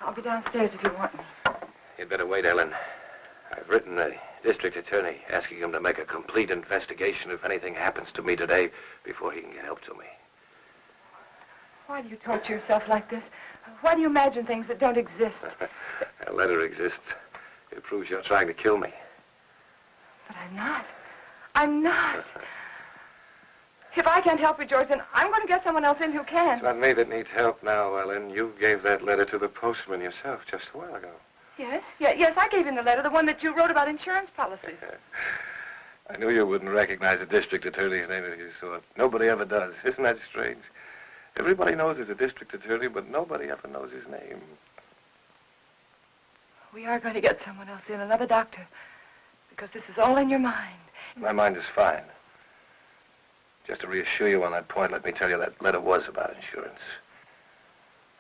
Speaker 1: I'll be downstairs if you want me.
Speaker 3: You'd better wait, Ellen. I've written the district attorney asking him to make a complete investigation if anything happens to me today before he can get help to me.
Speaker 1: Why do you torture yourself like this? Why do you imagine things that don't exist?
Speaker 3: A letter exists. It proves you're trying to kill me.
Speaker 1: But I'm not. I'm not. If I can't help you, George, then I'm going to get someone else in who can.
Speaker 3: It's not me that needs help now, Ellen. You gave that letter to the postman yourself just a while ago.
Speaker 1: Yes? Yes, I gave him the letter, the one that you wrote about insurance policies.
Speaker 3: I knew you wouldn't recognize a district attorney's name if you saw it. Nobody ever does. Isn't that strange? Everybody knows he's a district attorney, but nobody ever knows his name.
Speaker 1: We are going to get someone else in, another doctor, because this is all in your mind.
Speaker 3: My mind is fine. Just to reassure you on that point, let me tell you that letter was about insurance.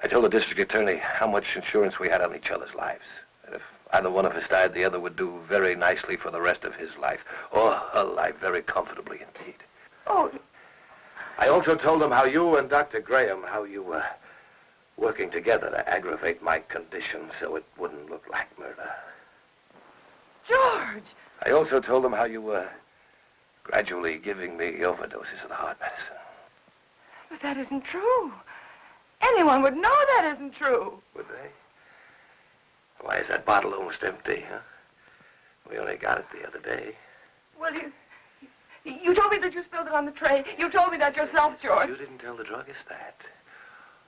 Speaker 3: I told the district attorney how much insurance we had on each other's lives. And if either one of us died, the other would do very nicely for the rest of his life, or her life, very comfortably indeed.
Speaker 1: Oh.
Speaker 3: I also told him how you and Dr. Grahame, how you were working together to aggravate my condition so it wouldn't look like murder.
Speaker 1: George!
Speaker 3: I also told him how you were gradually giving me overdoses of the heart medicine.
Speaker 1: But that isn't true. Anyone would know that isn't true.
Speaker 3: Would they? Why is that bottle almost empty, huh? We only got it the other day.
Speaker 1: Well, you told me that you spilled it on the tray. You told me that yourself, George.
Speaker 3: You didn't tell the druggist that.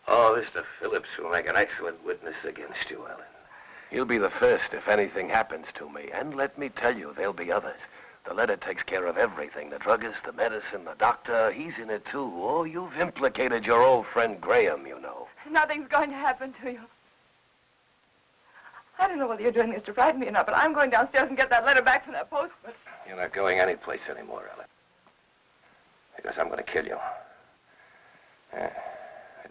Speaker 3: Oh, Mr. Phillips will make an excellent witness against you, Ellen. He'll be the first if anything happens to me. And let me tell you, there'll be others. The letter takes care of everything. The druggist, the medicine, the doctor. He's in it, too. Oh, you've implicated your old friend Grahame, you know.
Speaker 1: Nothing's going to happen to you. I don't know whether you're doing this to frighten me or not, but I'm going downstairs and get that letter back from that postman.
Speaker 3: You're not going anyplace anymore, Ellen. Because I'm going to kill you. I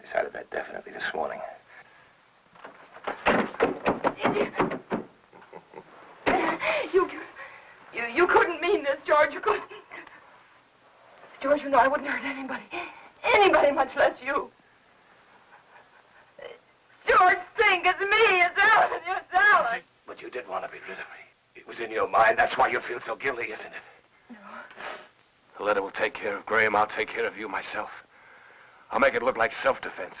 Speaker 3: decided that definitely this morning.
Speaker 1: You couldn't mean this, George. You couldn't. George, you know I wouldn't hurt anybody. Anybody, much less you. George, think. It's me. It's Ellen. It's Ellen.
Speaker 3: But you did want to be rid of me. It was in your mind. That's why you feel so guilty, isn't it?
Speaker 1: No.
Speaker 3: The letter will take care of Grahame. I'll take care of you myself. I'll make it look like self-defense.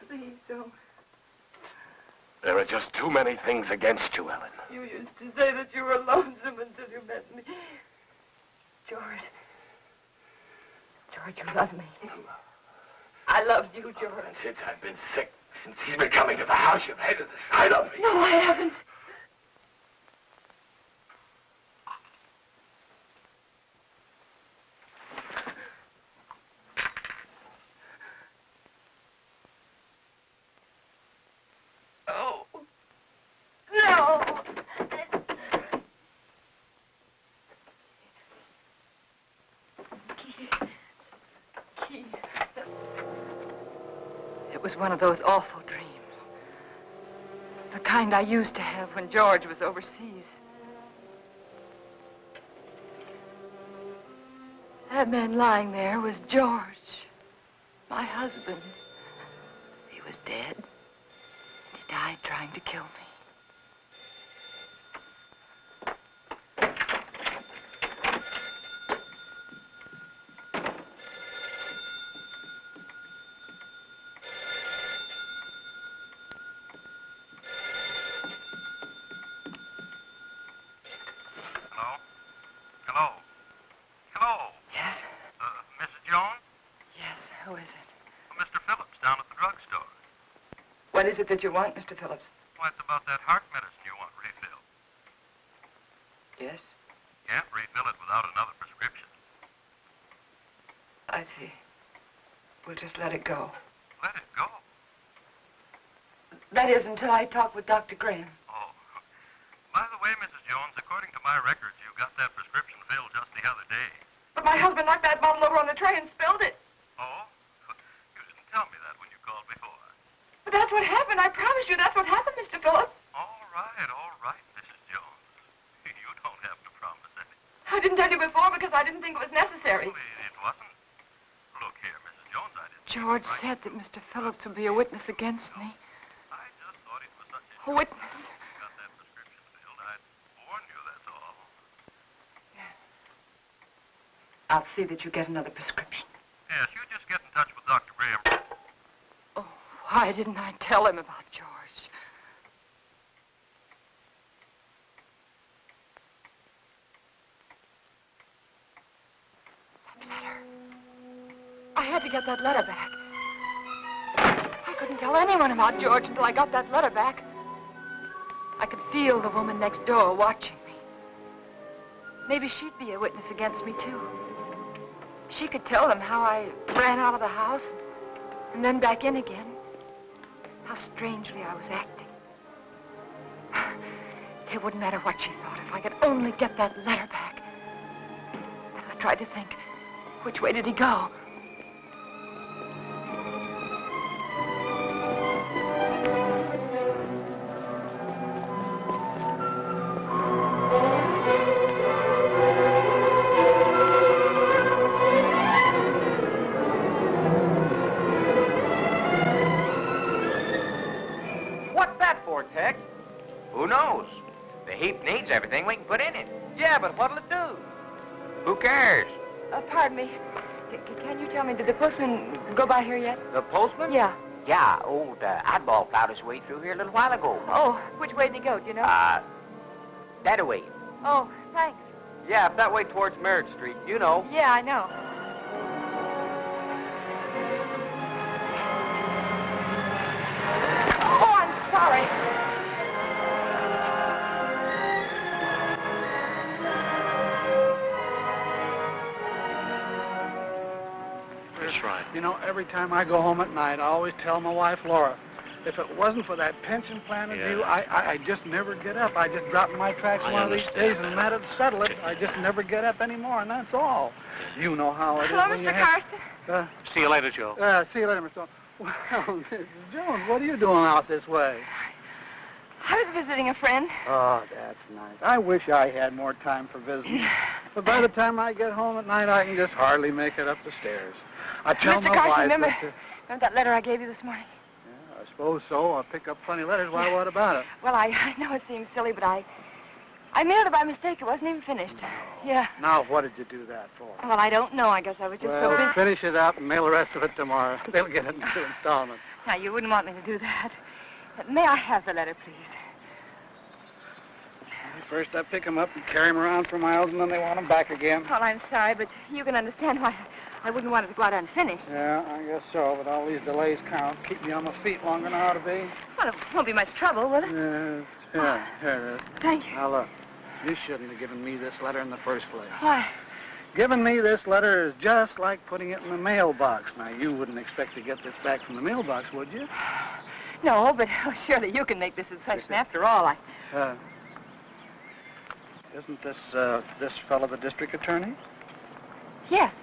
Speaker 1: Please don't.
Speaker 3: There are just too many things against you, Ellen.
Speaker 1: You used to say that you were lonesome until you met me. George. George, you love me. I loved you, George.
Speaker 3: And since I've been sick, since he's been coming to the house, you've hated the sight of me.
Speaker 1: No, I haven't. Oh. No. Keith. It was one of those awful dreams. The kind I used to have when George was overseas. That man lying there was George, my husband. He was dead. He died trying to kill me. What is it that you want, Mr. Phillips?
Speaker 4: Well, it's about that heart medicine you want refilled.
Speaker 1: Yes?
Speaker 4: Can't refill it without another prescription.
Speaker 1: I see. We'll just let it go.
Speaker 4: Let it go?
Speaker 1: That is, until I talk with Dr. Grahame.
Speaker 4: Oh. By the way, Mrs. Jones, according to my records, you got that prescription filled just the other day.
Speaker 1: But my husband knocked that bottle over on the tray and spilled it.
Speaker 4: Oh? You didn't tell me that when you called before.
Speaker 1: But that's what happened. I promise you that's what happened, Mr. Phillips.
Speaker 4: All right, Mrs. Jones. You don't have to promise anything.
Speaker 1: I didn't tell you before because I didn't think it was necessary.
Speaker 4: Well, it wasn't. Look here, Mrs. Jones, I didn't...
Speaker 1: George said that Mr. Phillips would be a witness against me.
Speaker 4: I just thought it was such
Speaker 1: a witness.
Speaker 4: You got that prescription filled. I'd warn you, that's all.
Speaker 1: Yes. I'll see that you get another prescription.
Speaker 4: Yes, you just get in touch with Dr. Grahame.
Speaker 1: Oh, why didn't I tell him about George? That letter. I had to get that letter back. I couldn't tell anyone about George until I got that letter back. I could feel the woman next door watching me. Maybe she'd be a witness against me, too. She could tell them how I ran out of the house and then back in again. How strangely I was acting. It wouldn't matter what she thought if I could only get that letter back. I tried to think, which way did he go?
Speaker 9: Who knows? The heap needs everything we can put in it.
Speaker 10: Yeah, but what'll it do?
Speaker 9: Who cares?
Speaker 1: Pardon me. Can you tell me, did the postman go by here yet?
Speaker 10: The postman?
Speaker 1: Yeah.
Speaker 9: Yeah, old Oddball plowed his way through here a little while ago.
Speaker 1: Oh, which way did he go, do you know?
Speaker 9: That away.
Speaker 1: Oh, thanks.
Speaker 10: Yeah, up that way towards Merritt Street. You know.
Speaker 1: Yeah, I know. Oh, I'm sorry.
Speaker 8: That's right. You know, every time I go home at night, I always tell my wife, Laura, if it wasn't for that pension plan of you, I just never get up. I just drop in my tracks one of these days, and that'd settle it. I just never get up anymore, and that's all. You know how it is.
Speaker 1: Hello, Mr. Carson.
Speaker 8: See you later, Joe. See you later, Mr. Jones. Well, Mrs. Jones, what are you doing out this way?
Speaker 1: I was visiting a friend.
Speaker 8: Oh, that's nice. I wish I had more time for visiting. But by the time I get home at night, I can just hardly make it up the stairs. I tell
Speaker 1: Mr.
Speaker 8: my
Speaker 1: Carson,
Speaker 8: wife
Speaker 1: remember that letter I gave you this morning?
Speaker 8: Yeah, I suppose so. I'll pick up plenty of letters. Why, what about it?
Speaker 1: Well, I know it seems silly, but I mailed it by mistake. It wasn't even finished.
Speaker 8: No.
Speaker 1: Yeah.
Speaker 8: Now, what did you do that for?
Speaker 1: Well, I don't know. I guess I was just so busy.
Speaker 8: Finish it up and mail the rest of it tomorrow. They'll get it in 2 installments.
Speaker 1: Now, you wouldn't want me to do that. May I have the letter, please?
Speaker 8: First, I pick them up and carry them around for miles, and then they want them back again.
Speaker 1: Well, I'm sorry, but you can understand why I wouldn't want it to go out unfinished.
Speaker 8: Yeah, I guess so, but all these delays count. Keep me on my feet longer than I ought to be.
Speaker 1: Well, it won't be much trouble, will it?
Speaker 8: Yeah, here it is.
Speaker 1: Thank you.
Speaker 8: Now, look, you shouldn't have given me this letter in the first place.
Speaker 1: Why?
Speaker 8: Giving me this letter is just like putting it in the mailbox. Now, you wouldn't expect to get this back from the mailbox, would you?
Speaker 1: No, but surely you can make this a session. After all,
Speaker 8: Isn't this fellow the district attorney?
Speaker 1: Yes.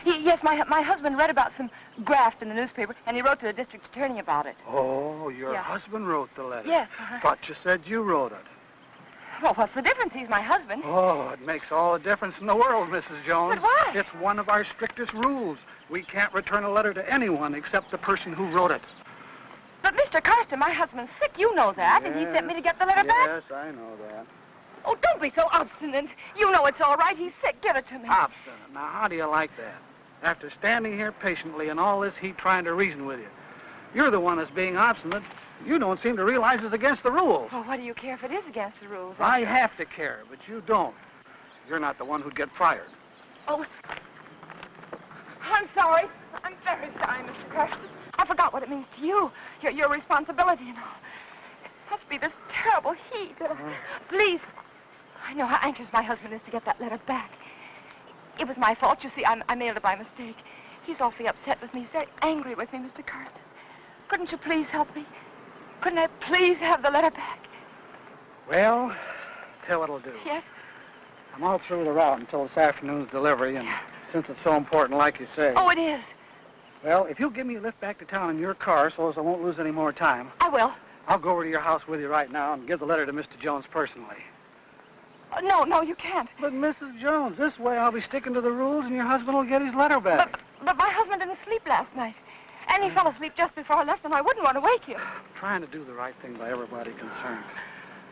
Speaker 1: Yes, my husband read about some graft in the newspaper, and he wrote to the district attorney about it.
Speaker 8: Oh, your husband wrote the letter?
Speaker 1: Yes.
Speaker 8: Thought you said you wrote it.
Speaker 5: Well, what's the difference? He's my husband.
Speaker 8: Oh, it makes all the difference in the world, Mrs. Jones.
Speaker 5: But why?
Speaker 8: It's one of our strictest rules. We can't return a letter to anyone except the person who wrote it.
Speaker 5: But, Mr. Carson, my husband's sick. You know that. And he sent me to get the letter back.
Speaker 8: Yes, I know that.
Speaker 5: Oh, don't be so obstinate. You know it's all right. He's sick. Give it to me.
Speaker 8: Obstinate. Now, how do you like that? After standing here patiently and all this heat trying to reason with you. You're the one that's being obstinate. You don't seem to realize it's against the rules.
Speaker 5: Well, what do you care if it is against the rules?
Speaker 8: I have to care, but you don't. You're not the one who'd get fired.
Speaker 5: Oh, I'm sorry. I'm very sorry, Mr. Carson. I forgot what it means to you. Your responsibility and all. It must be this terrible heat. Please. I know how anxious my husband is to get that letter back. It was my fault. You see, I mailed it by mistake. He's awfully upset with me. He's very angry with me, Mr. Carson. Couldn't you please help me? Couldn't I please have the letter back?
Speaker 8: Well, tell what I'll do.
Speaker 5: Yes?
Speaker 8: I'm all through the route until this afternoon's delivery, and since it's so important, like you say...
Speaker 5: Oh, it is.
Speaker 8: Well, if you'll give me a lift back to town in your car so as I won't lose any more time...
Speaker 5: I will.
Speaker 8: I'll go over to your house with you right now and give the letter to Mr. Jones personally.
Speaker 5: No, you can't.
Speaker 8: But, Mrs. Jones, this way I'll be sticking to the rules and your husband will get his letter back.
Speaker 5: But my husband didn't sleep last night. And he fell asleep just before I left, and I wouldn't want to wake him.
Speaker 8: I'm trying to do the right thing by everybody concerned.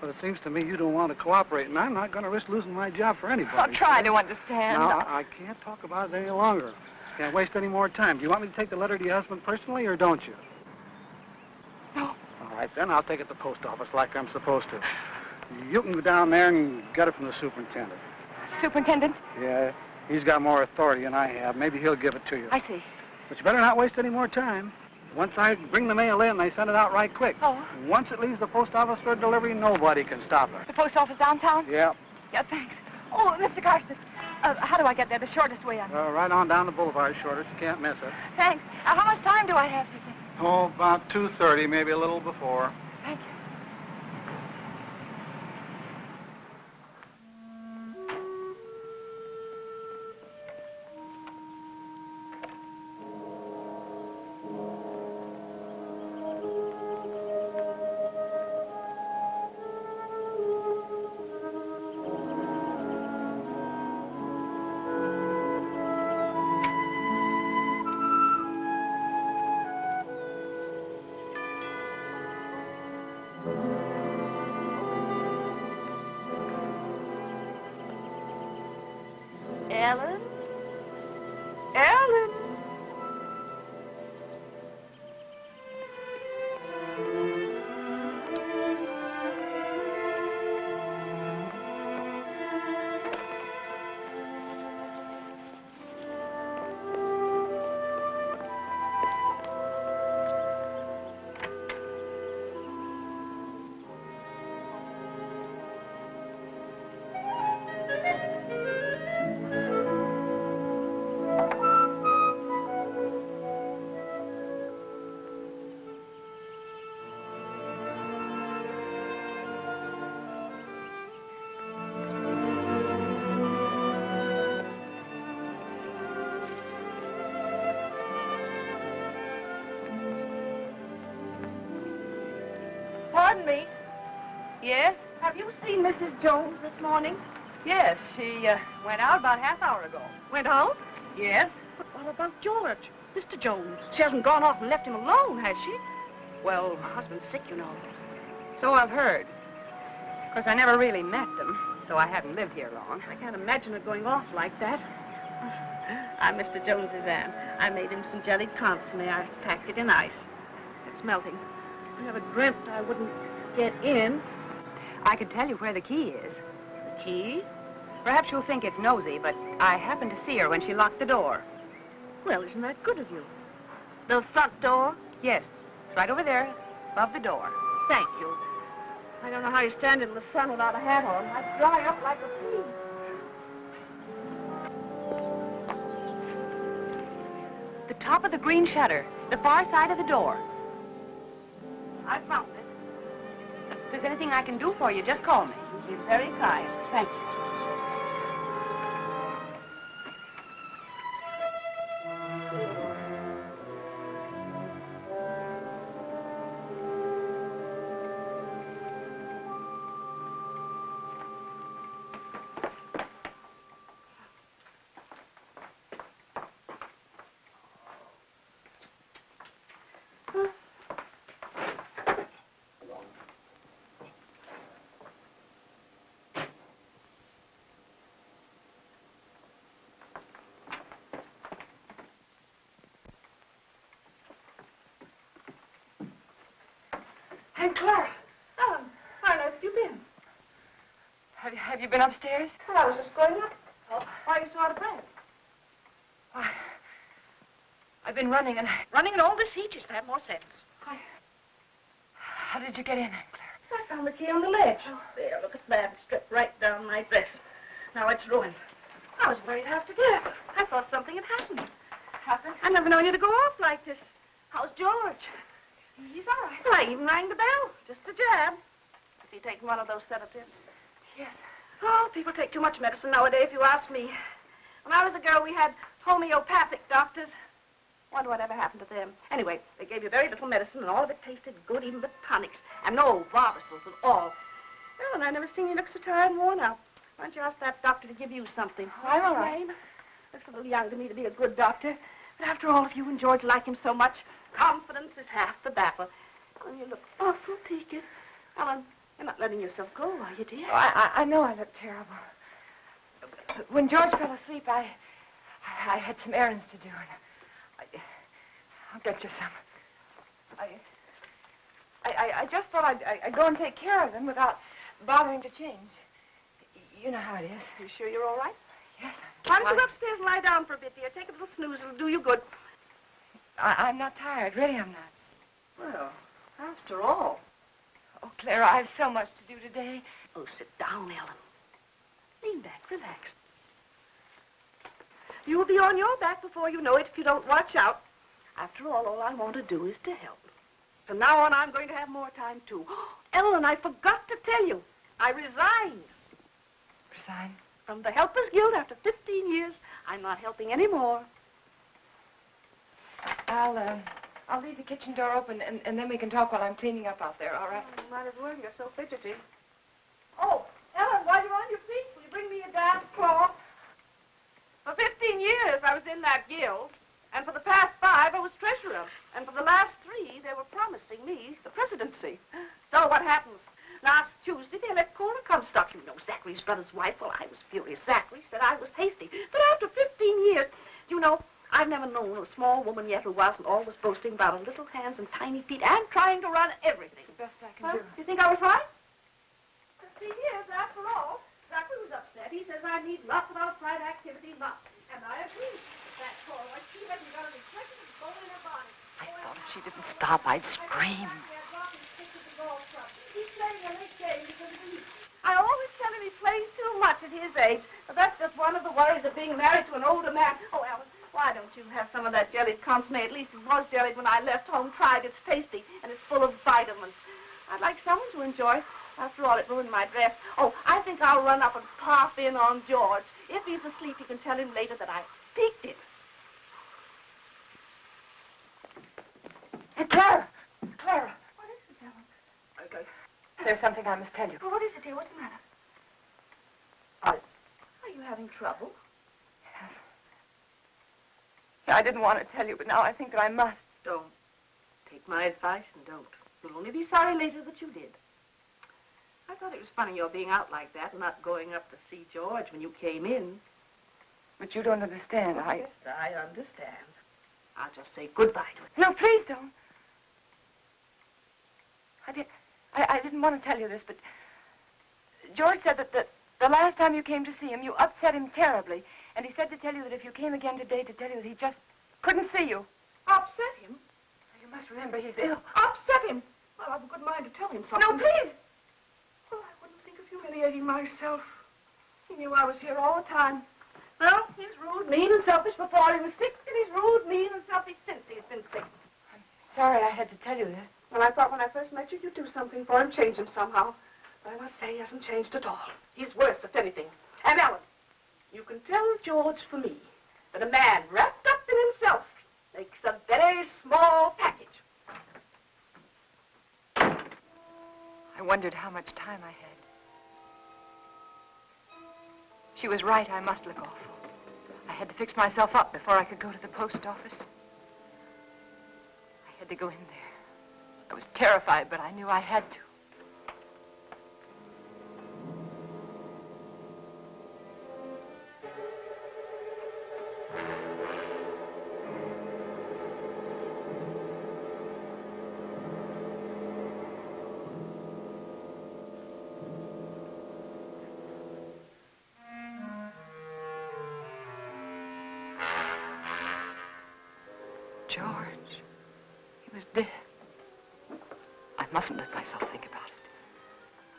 Speaker 8: But it seems to me you don't want to cooperate, and I'm not going to risk losing my job for anybody.
Speaker 5: I'll try to understand.
Speaker 8: No, I can't talk about it any longer. Can't waste any more time. Do you want me to take the letter to your husband personally, or don't you?
Speaker 5: No.
Speaker 8: All right, then I'll take it to the post office like I'm supposed to. You can go down there and get it from the superintendent.
Speaker 5: Superintendent?
Speaker 8: Yeah, he's got more authority than I have. Maybe he'll give it to you.
Speaker 5: I see.
Speaker 8: But you better not waste any more time. Once I bring the mail in, they send it out right quick.
Speaker 5: Oh.
Speaker 8: Once it leaves the post office for delivery, nobody can stop it.
Speaker 5: The post office downtown?
Speaker 8: Yeah.
Speaker 5: Yeah, thanks. Oh, Mr. Carson, how do I get there? The shortest way on.
Speaker 8: Right on down the boulevard, shortest. You can't miss it.
Speaker 5: Thanks. How much time do I have, do you think?
Speaker 8: Oh, about 2:30, maybe a little before.
Speaker 5: Thank you.
Speaker 2: Ellen?
Speaker 5: Ellen!
Speaker 11: Pardon me.
Speaker 5: Yes?
Speaker 11: Have you seen Mrs. Jones this morning?
Speaker 5: Yes, she went out about half hour ago.
Speaker 11: Went out?
Speaker 5: Yes?
Speaker 11: But what about George? Mr. Jones. She hasn't gone off and left him alone, has she? Well, her husband's sick, you know.
Speaker 5: So I've heard. Of course, I never really met them, though I haven't lived here long.
Speaker 11: I can't imagine it going off like that. I'm Mr. Jones's aunt. I made him some jellied consomme. I packed it in ice. It's melting. I never dreamt I wouldn't get in.
Speaker 5: I could tell you where the key is.
Speaker 11: The key?
Speaker 5: Perhaps you'll think it's nosy, but I happened to see her when she locked the door.
Speaker 11: Well, isn't that good of you? The front door?
Speaker 5: Yes, it's right over there, above the door.
Speaker 11: Thank you. I don't know how you stand in the sun without a hat on. I'd dry up like a pea.
Speaker 5: The top of the green shutter, the far side of the door.
Speaker 11: I found it.
Speaker 5: If there's anything I can do for you, just call me.
Speaker 11: You're very kind. Thank you. Aunt Clara. Ellen, how on earth have you been?
Speaker 1: Have you been upstairs?
Speaker 11: Well, I was just going up. Oh, why are you so out of breath?
Speaker 1: Why, I've been running and...
Speaker 11: Running in all this heat used to have more sense.
Speaker 1: How did you get in, Aunt Clara?
Speaker 11: I found the key on the ledge. There, look at that. It stripped right down my dress. Now it's ruined. I was worried half to death. I thought something had happened.
Speaker 1: Happened?
Speaker 11: I never known you to go off like this. How's George?
Speaker 1: He's all right.
Speaker 11: Well, I even rang the bell. Just a jab. Is he taking one of those sedatives?
Speaker 1: Yes.
Speaker 11: Oh, people take too much medicine nowadays, if you ask me. When I was a girl, we had homeopathic doctors. Wonder whatever happened to them. Anyway, they gave you very little medicine, and all of it tasted good, even the tonics. And no barbitals at all. Well, and I never seen you look so tired and worn out. Why don't you ask that doctor to give you something?
Speaker 1: I'm all right.
Speaker 11: Looks a little young to me to be a good doctor. But after all, if you and George like him so much, confidence is half the battle. Ellen, you look awful peaked. Ellen, you're not letting yourself go, are you, dear?
Speaker 1: Oh, I know I look terrible. When George fell asleep, I had some errands to do. And I'll get you some. I just thought I'd go and take care of them without bothering to change. You know how it is.
Speaker 11: You sure you're all right?
Speaker 1: Yes.
Speaker 11: Why don't you go upstairs and lie down for a bit, dear? Take a little snooze. It'll do you good.
Speaker 1: I'm not tired. Really, I'm not.
Speaker 11: Well, after all.
Speaker 1: Oh, Clara, I have so much to do today.
Speaker 11: Oh, sit down, Ellen. Lean back. Relax. You'll be on your back before you know it if you don't watch out. After all I want to do is to help. From now on, I'm going to have more time, too. Ellen, I forgot to tell you. I resigned.
Speaker 1: Resign?
Speaker 11: From the Helpers Guild after 15 years. I'm not helping anymore.
Speaker 1: I'll leave the kitchen door open, and then we can talk while I'm cleaning up out there, all right?
Speaker 11: Oh, might as well. You're so fidgety. Oh, Ellen, while you're on your feet, will you bring me a damp cloth? For 15 years, I was in that guild. And for the past 5, I was treasurer. And for the last 3, they were promising me the presidency. So what happens? Last Tuesday, they let Cora Comstock. You know, Zachary's brother's wife. Well, I was furious. Zachary said I was hasty. But after 15 years, you know, I've never known a small woman yet who wasn't always boasting about her little hands and tiny feet and trying to run everything.
Speaker 1: The best I can do.
Speaker 11: You think I was right? 15 years, after all. Zachary was upset. He says I need lots of outside activity, lots. And I agree. That Cora, like, she hasn't got any questions going in her body.
Speaker 1: I thought if she didn't stop, I'd scream.
Speaker 11: He's playing a late game because of me. I always tell him he plays too much at his age, but that's just one of the worries of being married to an older man. Oh, Alan, why don't you have some of that jellied consomme? At least it was jellied when I left home. Tried. It's tasty, and it's full of vitamins. I'd like someone to enjoy. After all, it ruined my dress. Oh, I think I'll run up and pop in on George. If he's asleep, you can tell him later that I peeked him.
Speaker 1: Hey, Clara! Clara!
Speaker 11: What is it, Ellen?
Speaker 1: There's something I must tell you.
Speaker 11: Well, what is it, dear? What's the matter?
Speaker 1: Are
Speaker 11: you having trouble?
Speaker 1: Yes. I didn't want to tell you, but now I think that I must.
Speaker 11: Don't. Take my advice and don't. You'll only be sorry later that you did. I thought it was funny your being out like that and not going up to see George when you came in.
Speaker 1: But you don't understand.
Speaker 11: Yes, I understand. I'll just say goodbye to it.
Speaker 1: No, please don't. I didn't want to tell you this, but George said that the last time you came to see him, you upset him terribly. And he said to tell you that if you came again today, to tell you that he just couldn't see you.
Speaker 11: Upset him?
Speaker 1: You must remember he's ill.
Speaker 11: Upset him? Well, I've a good mind to tell him something.
Speaker 1: No, please.
Speaker 11: Well, I wouldn't think of humiliating myself. He knew I was here all the time. Well, he's rude, mean, and selfish before he was sick, and he's rude, mean, and selfish since he's been sick.
Speaker 1: I'm sorry I had to tell you this.
Speaker 11: Well, I thought when I first met you, you'd do something for him, change him somehow. But I must say he hasn't changed at all. He's worse, if anything. And Ellen, you can tell George for me that a man wrapped up in himself makes a very small package.
Speaker 1: I wondered how much time I had. She was right. I must look awful. I had to fix myself up before I could go to the post office. I had to go in there. I was terrified, but I knew I had to. George. He was dead. I mustn't let myself think about it.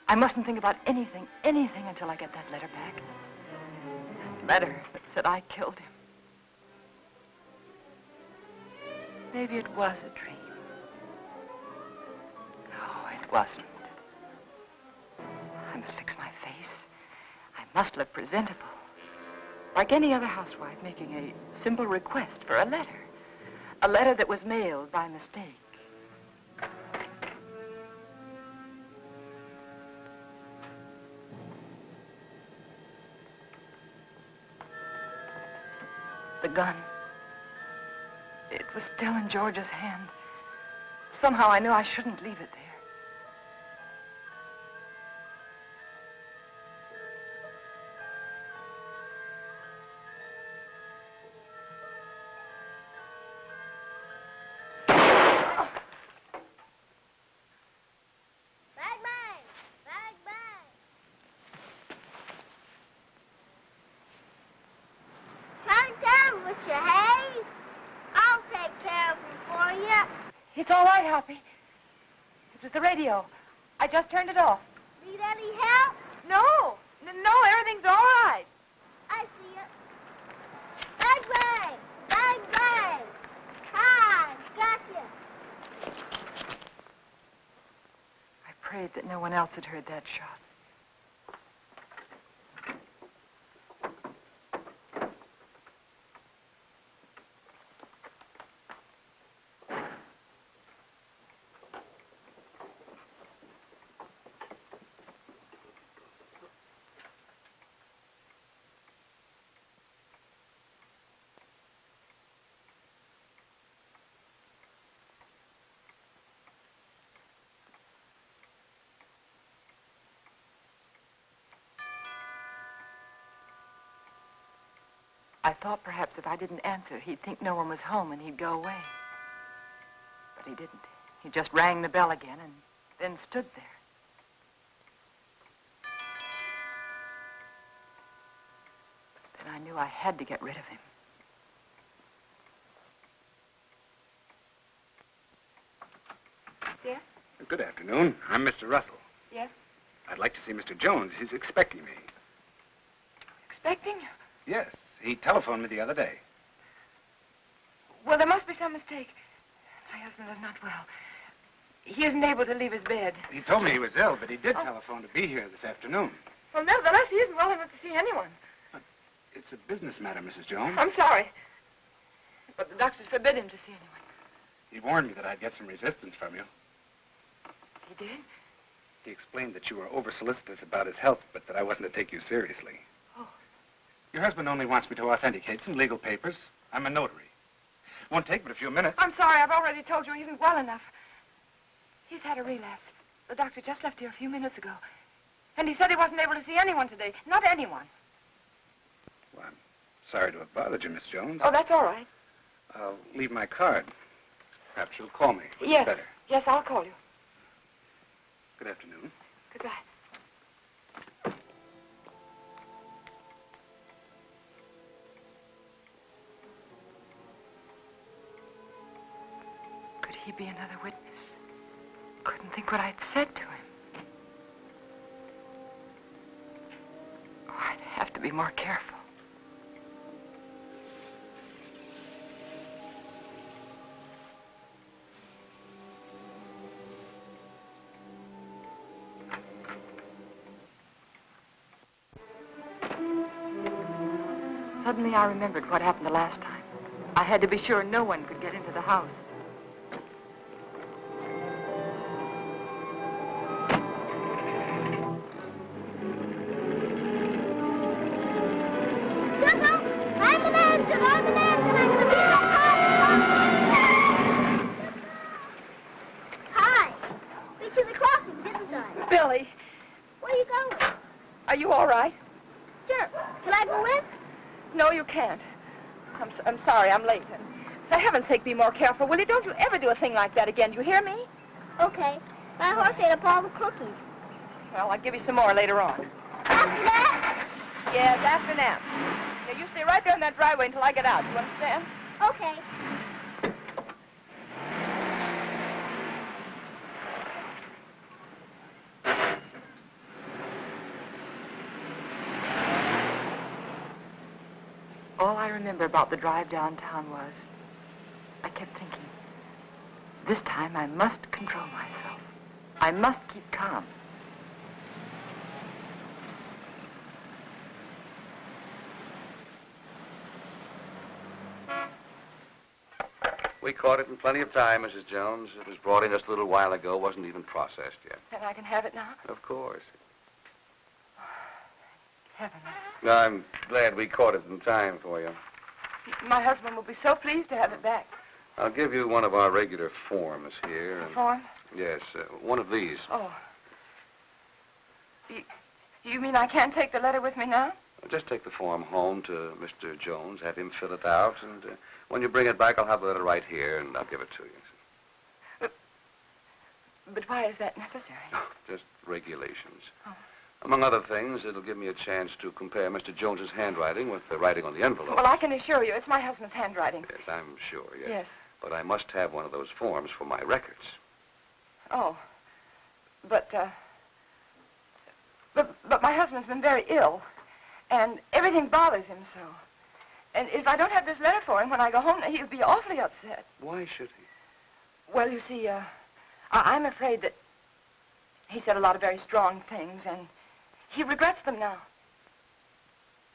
Speaker 1: I mustn't think about anything until I get that letter back. That letter that said I killed him. Maybe it was a dream. No, it wasn't. I must fix my face. I must look presentable. Like any other housewife making a simple request for a letter. A letter that was mailed by mistake. The gun. It was still in George's hand. Somehow I knew I shouldn't leave it there. It's all right, Hoppy. It was the radio. I just turned it off.
Speaker 2: Need any help?
Speaker 5: No, everything's all right.
Speaker 2: I see it. Bang, bang! Bang, bang! Hi, gotcha.
Speaker 1: I prayed that no one else had heard that shot. I thought perhaps if I didn't answer, he'd think no one was home and he'd go away. But he didn't. He just rang the bell again and then stood there. Then I knew I had to get rid of him.
Speaker 5: Yes?
Speaker 12: Good afternoon. I'm Mr. Russell.
Speaker 5: Yes?
Speaker 12: I'd like to see Mr. Jones. He's expecting me.
Speaker 5: Expecting?
Speaker 12: Yes. He telephoned me the other day.
Speaker 5: Well, there must be some mistake. My husband is not well. He isn't able to leave his bed.
Speaker 12: He told me he was ill, but he did telephone to be here this afternoon.
Speaker 5: Well, nevertheless, he isn't well enough to see anyone.
Speaker 12: But it's a business matter, Mrs. Jones.
Speaker 5: I'm sorry. But the doctors forbid him to see anyone.
Speaker 12: He warned me that I'd get some resistance from you.
Speaker 5: He did?
Speaker 12: He explained that you were over-solicitous about his health, but that I wasn't to take you seriously.
Speaker 5: Oh.
Speaker 12: Your husband only wants me to authenticate some legal papers. I'm a notary. Won't take but a few minutes.
Speaker 5: I'm sorry. I've already told you he isn't well enough. He's had a relapse. The doctor just left here a few minutes ago. And he said he wasn't able to see anyone today. Not anyone.
Speaker 12: Well, I'm sorry to have bothered you, Miss Jones.
Speaker 5: Oh, that's all right.
Speaker 12: I'll leave my card. Perhaps you'll call me.
Speaker 5: Yes.
Speaker 12: Better.
Speaker 5: Yes, I'll call you.
Speaker 12: Good afternoon.
Speaker 5: Goodbye.
Speaker 1: Could he be another witness? Couldn't think what I'd said to him. Oh, I'd have to be more careful. Suddenly I remembered what happened the last time. I had to be sure no one could get into the house.
Speaker 2: Hi. We to the crossing, didn't I?
Speaker 5: Billy.
Speaker 2: Where are you going?
Speaker 5: Are you all right?
Speaker 2: Sure. Can I go in?
Speaker 5: No, you can't. I'm sorry, I'm late. And for heaven's sake, be more careful, will you? Don't you ever do a thing like that again. Do you hear me?
Speaker 2: Okay. My horse ate up all the cookies.
Speaker 5: Well, I'll give you some more later on.
Speaker 2: After that?
Speaker 5: Yes, after nap. Now, you stay right there in that driveway until I get out. You understand?
Speaker 2: Okay.
Speaker 1: All I remember about the drive downtown was I kept thinking, this time I must control myself. I must keep calm.
Speaker 13: We caught it in plenty of time, Mrs. Jones. It was brought in just a little while ago, wasn't even processed yet.
Speaker 5: Then I can have it now?
Speaker 13: Of course.
Speaker 5: Heaven.
Speaker 13: I'm glad we caught it in time for you.
Speaker 5: My husband will be so pleased to have it back.
Speaker 13: I'll give you one of our regular forms here.
Speaker 5: A form?
Speaker 13: Yes, one of these.
Speaker 5: Oh. You mean I can't take the letter with me now?
Speaker 13: Just take the form home to Mr. Jones, have him fill it out, and when you bring it back, I'll have the letter right here, and I'll give it to you.
Speaker 5: But why is that necessary?
Speaker 13: Just regulations.
Speaker 5: Oh.
Speaker 13: Among other things, it'll give me a chance to compare Mr. Jones's handwriting with the writing on the envelope.
Speaker 5: Well, I can assure you it's my husband's handwriting.
Speaker 13: Yes, I'm sure, yes.
Speaker 5: Yes.
Speaker 13: But I must have one of those forms for my records.
Speaker 5: Oh. But my husband's been very ill, and everything bothers him so. And if I don't have this letter for him when I go home, he'll be awfully upset.
Speaker 13: Why should he?
Speaker 5: Well, you see, I'm afraid that he said a lot of very strong things, and he regrets them now.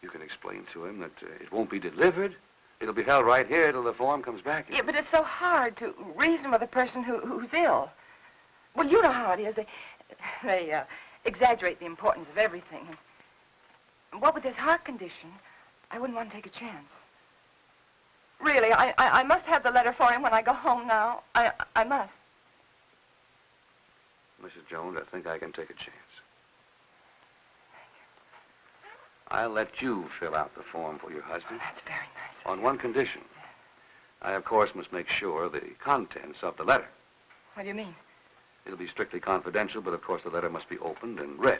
Speaker 13: You can explain to him that it won't be delivered. It'll be held right here till the form comes back.
Speaker 5: Yeah, but it's so hard to reason with a person who's ill. Well, you know how it is. They exaggerate the importance of everything. And what with his heart condition, I wouldn't want to take a chance. Really, I must have the letter for him when I go home now. I must.
Speaker 13: Mrs. Jones, I think I can take a chance. I'll let you fill out the form for your husband.
Speaker 5: Oh, that's very nice.
Speaker 13: On one condition. I, of course, must make sure the contents of the letter.
Speaker 5: What do you mean?
Speaker 13: It'll be strictly confidential, but of course the letter must be opened and read.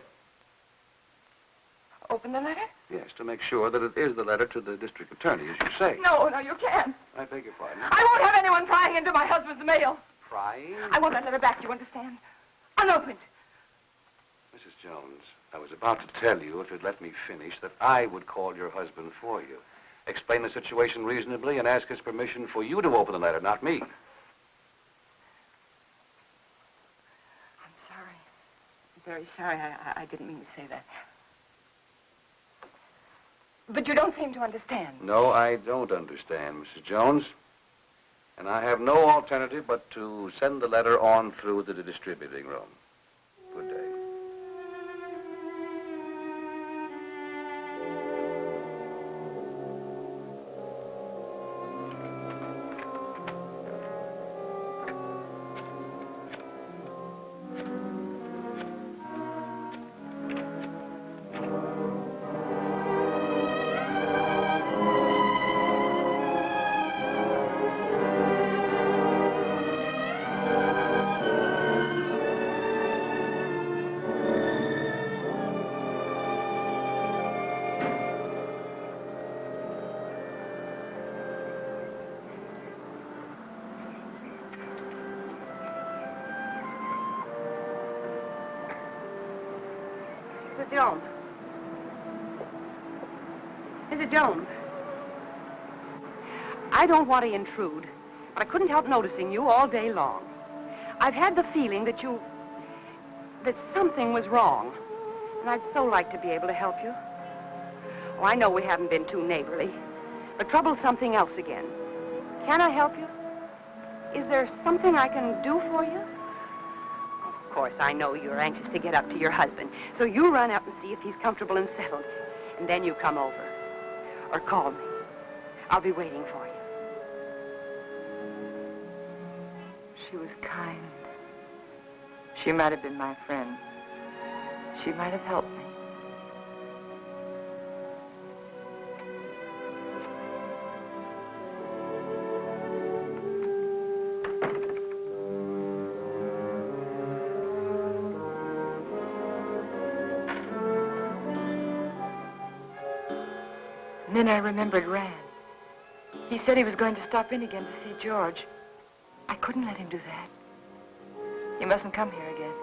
Speaker 5: Open the letter?
Speaker 13: Yes, to make sure that it is the letter to the district attorney, as you say.
Speaker 5: No, you can't.
Speaker 13: I beg your pardon.
Speaker 5: I won't have anyone prying into my husband's mail.
Speaker 13: Prying?
Speaker 5: I want that letter back, you understand? Unopened.
Speaker 13: Mrs. Jones, I was about to tell you, if you'd let me finish, that I would call your husband for you. Explain the situation reasonably and ask his permission for you to open the letter, not me.
Speaker 5: I'm sorry. I'm very sorry. I didn't mean to say that. But you don't seem to understand.
Speaker 13: No, I don't understand, Mrs. Jones. And I have no alternative but to send the letter on through to the distributing room. Good day.
Speaker 11: Mr. Jones. Mr. Jones. I don't want to intrude, but I couldn't help noticing you all day long. I've had the feeling that something was wrong, and I'd so like to be able to help you. Oh, I know we haven't been too neighborly, but trouble's something else again. Can I help you? Is there something I can do for you? Of course, I know you're anxious to get up to your husband, so you run up and see if he's comfortable and settled, and then you come over. Or call me. I'll be waiting for you.
Speaker 1: She was kind. She might have been my friend. She might have helped me. And then I remembered Rand. He said he was going to stop in again to see George. I couldn't let him do that. He mustn't come here again.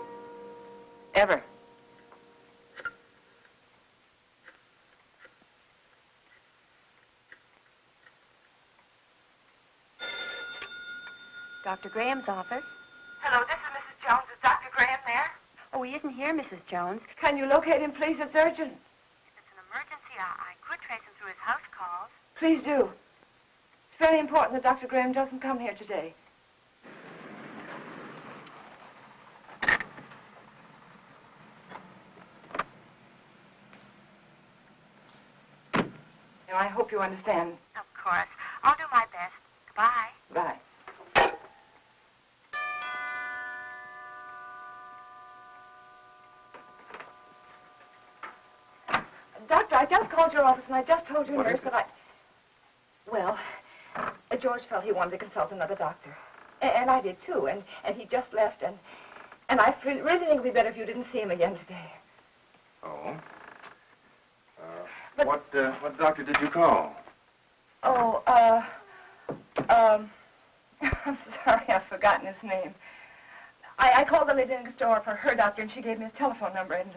Speaker 1: Ever.
Speaker 14: Dr. Graham's office.
Speaker 5: Hello, this is Mrs. Jones. Is Dr. Graham there?
Speaker 14: Oh, he isn't here, Mrs. Jones.
Speaker 5: Can you locate him, please? It's urgent.
Speaker 14: If it's an emergency, I could trace him through his house calls.
Speaker 5: Please do. It's very important that Dr. Graham doesn't come here today. Now, I hope you understand.
Speaker 14: Of course. I'll do my best. Goodbye.
Speaker 5: Bye. Doctor, I just called your office and I just told your nurse that Well, George felt he wanted to consult another doctor. And I did too. And he just left and I really think it would be better if you didn't see him again today.
Speaker 4: Oh? What doctor did you call?
Speaker 5: Oh, I'm sorry, I've forgotten his name. I called the lady next door for her doctor, and she gave me his telephone number, and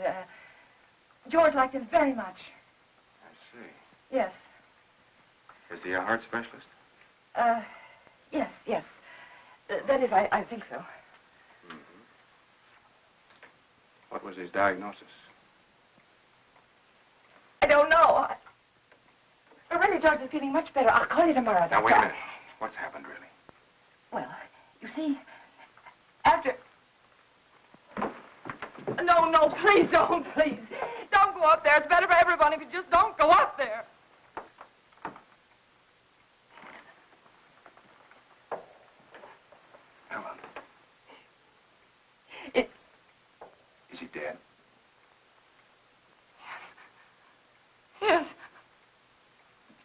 Speaker 5: George liked him very much.
Speaker 4: I see.
Speaker 5: Yes.
Speaker 4: Is he a heart specialist?
Speaker 5: Yes. That is, I think so.
Speaker 4: Mm-hmm. What was his diagnosis?
Speaker 5: I don't know. But really, George is feeling much better. I'll call you tomorrow.
Speaker 4: Now, wait a minute. What's happened, really?
Speaker 5: Well, you see, after... No, please don't, please. Don't go up there. It's better for everyone if you just don't go up there.
Speaker 4: Helen. Is he dead?
Speaker 5: Yes.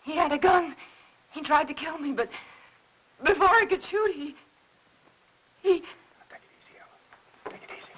Speaker 5: He had a gun. He tried to kill me, but before I could shoot, he...
Speaker 4: Take it easy, Ellen. Take it easy.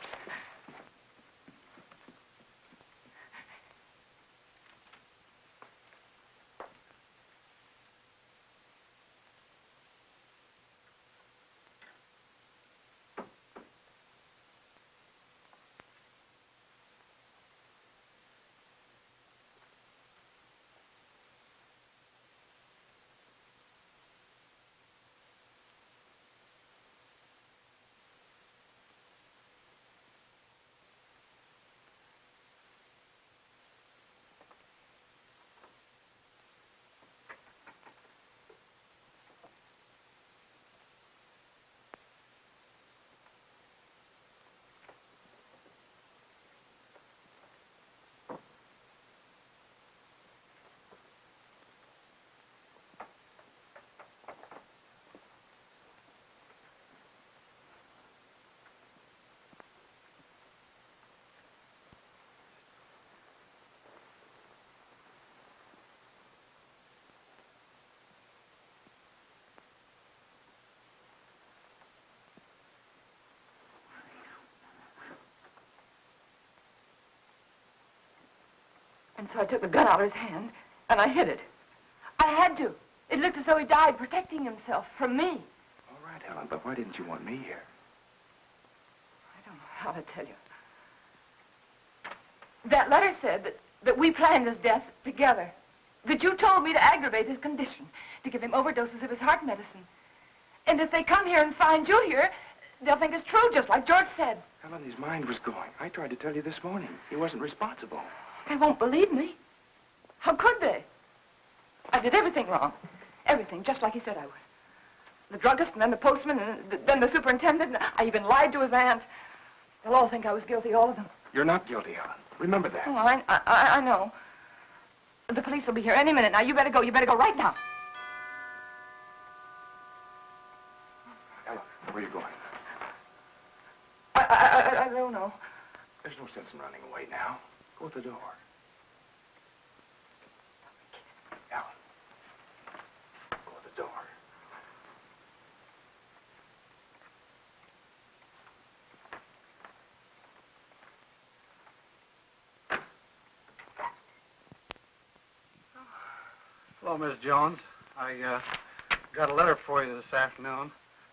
Speaker 5: And so I took the gun out of his hand, and I hid it. I had to. It looked as though he died protecting himself from me.
Speaker 4: All right, Helen, but why didn't you want me here?
Speaker 5: I don't know how to tell you. That letter said that we planned his death together. That you told me to aggravate his condition, to give him overdoses of his heart medicine. And if they come here and find you here, they'll think it's true, just like George said.
Speaker 4: Helen, his mind was going. I tried to tell you this morning. He wasn't responsible.
Speaker 5: They won't believe me. How could they? I did everything wrong. Everything, just like he said I would. The druggist, and then the postman, and then the superintendent. And I even lied to his aunt. They'll all think I was guilty, all of them.
Speaker 4: You're not guilty, Helen. Remember that.
Speaker 5: Oh, I know. The police will be here any minute. Now, you better go. You better go right now.
Speaker 4: Helen, where are you going?
Speaker 5: I don't know.
Speaker 4: There's no sense in running away now. Go at the door. Helen. Go at the door.
Speaker 8: Hello, Miss Jones. I got a letter for you this afternoon.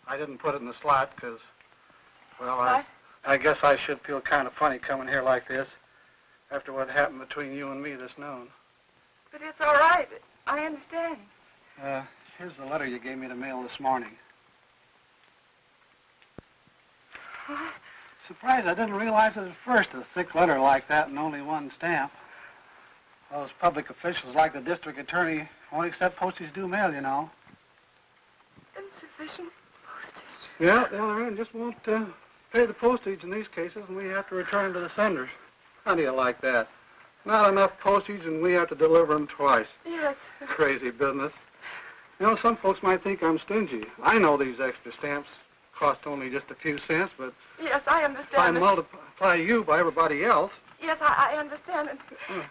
Speaker 8: I didn't put it in the slot because, well, I guess I should feel kind of funny coming here like this after what happened between you and me this noon.
Speaker 5: But it's all right. I understand.
Speaker 8: Here's the letter you gave me to mail this morning. Surprised I didn't realize it at first, a thick letter like that and only one stamp. Those public officials like the district attorney won't accept postage due mail, you know.
Speaker 5: Insufficient postage.
Speaker 8: Yeah, the other end just won't pay the postage in these cases, and we have to return them to the senders. How do you like that? Not enough postage, and we have to deliver them twice.
Speaker 5: Yes.
Speaker 8: Crazy business. You know, some folks might think I'm stingy. I know these extra stamps cost only just a few cents, but
Speaker 5: yes, I understand.
Speaker 8: if I multiply you by everybody else...
Speaker 5: Yes, I understand. And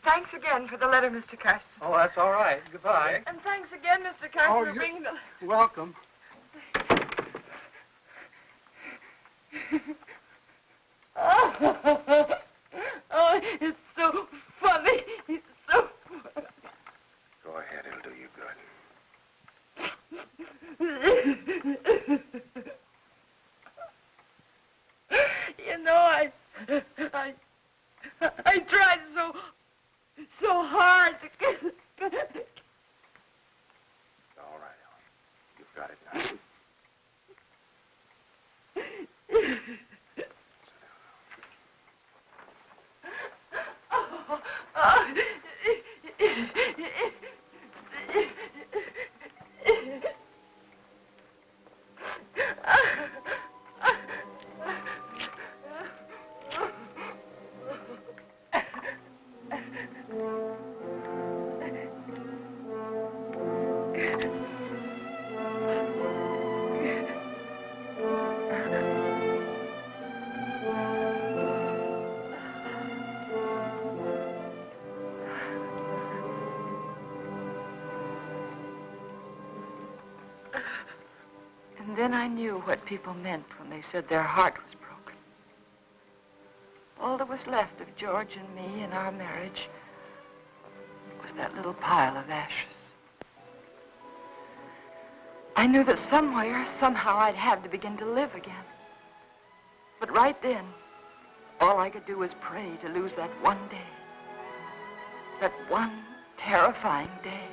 Speaker 5: thanks again for the letter, Mr. Carson.
Speaker 8: Oh, that's all right. Goodbye.
Speaker 5: And thanks again, Mr. Carson, for bringing the...
Speaker 8: Welcome.
Speaker 5: Oh, it's so funny. It's so funny.
Speaker 3: Go ahead, it'll do you good.
Speaker 5: You know, I tried so hard to get...
Speaker 3: All right, Ellen. You've got it now.
Speaker 1: And then I knew what people meant when they said their heart was broken. All that was left of George and me and our marriage was that little pile of ashes. I knew that somewhere, somehow, I'd have to begin to live again. But right then, all I could do was pray to lose that one day. That one terrifying day.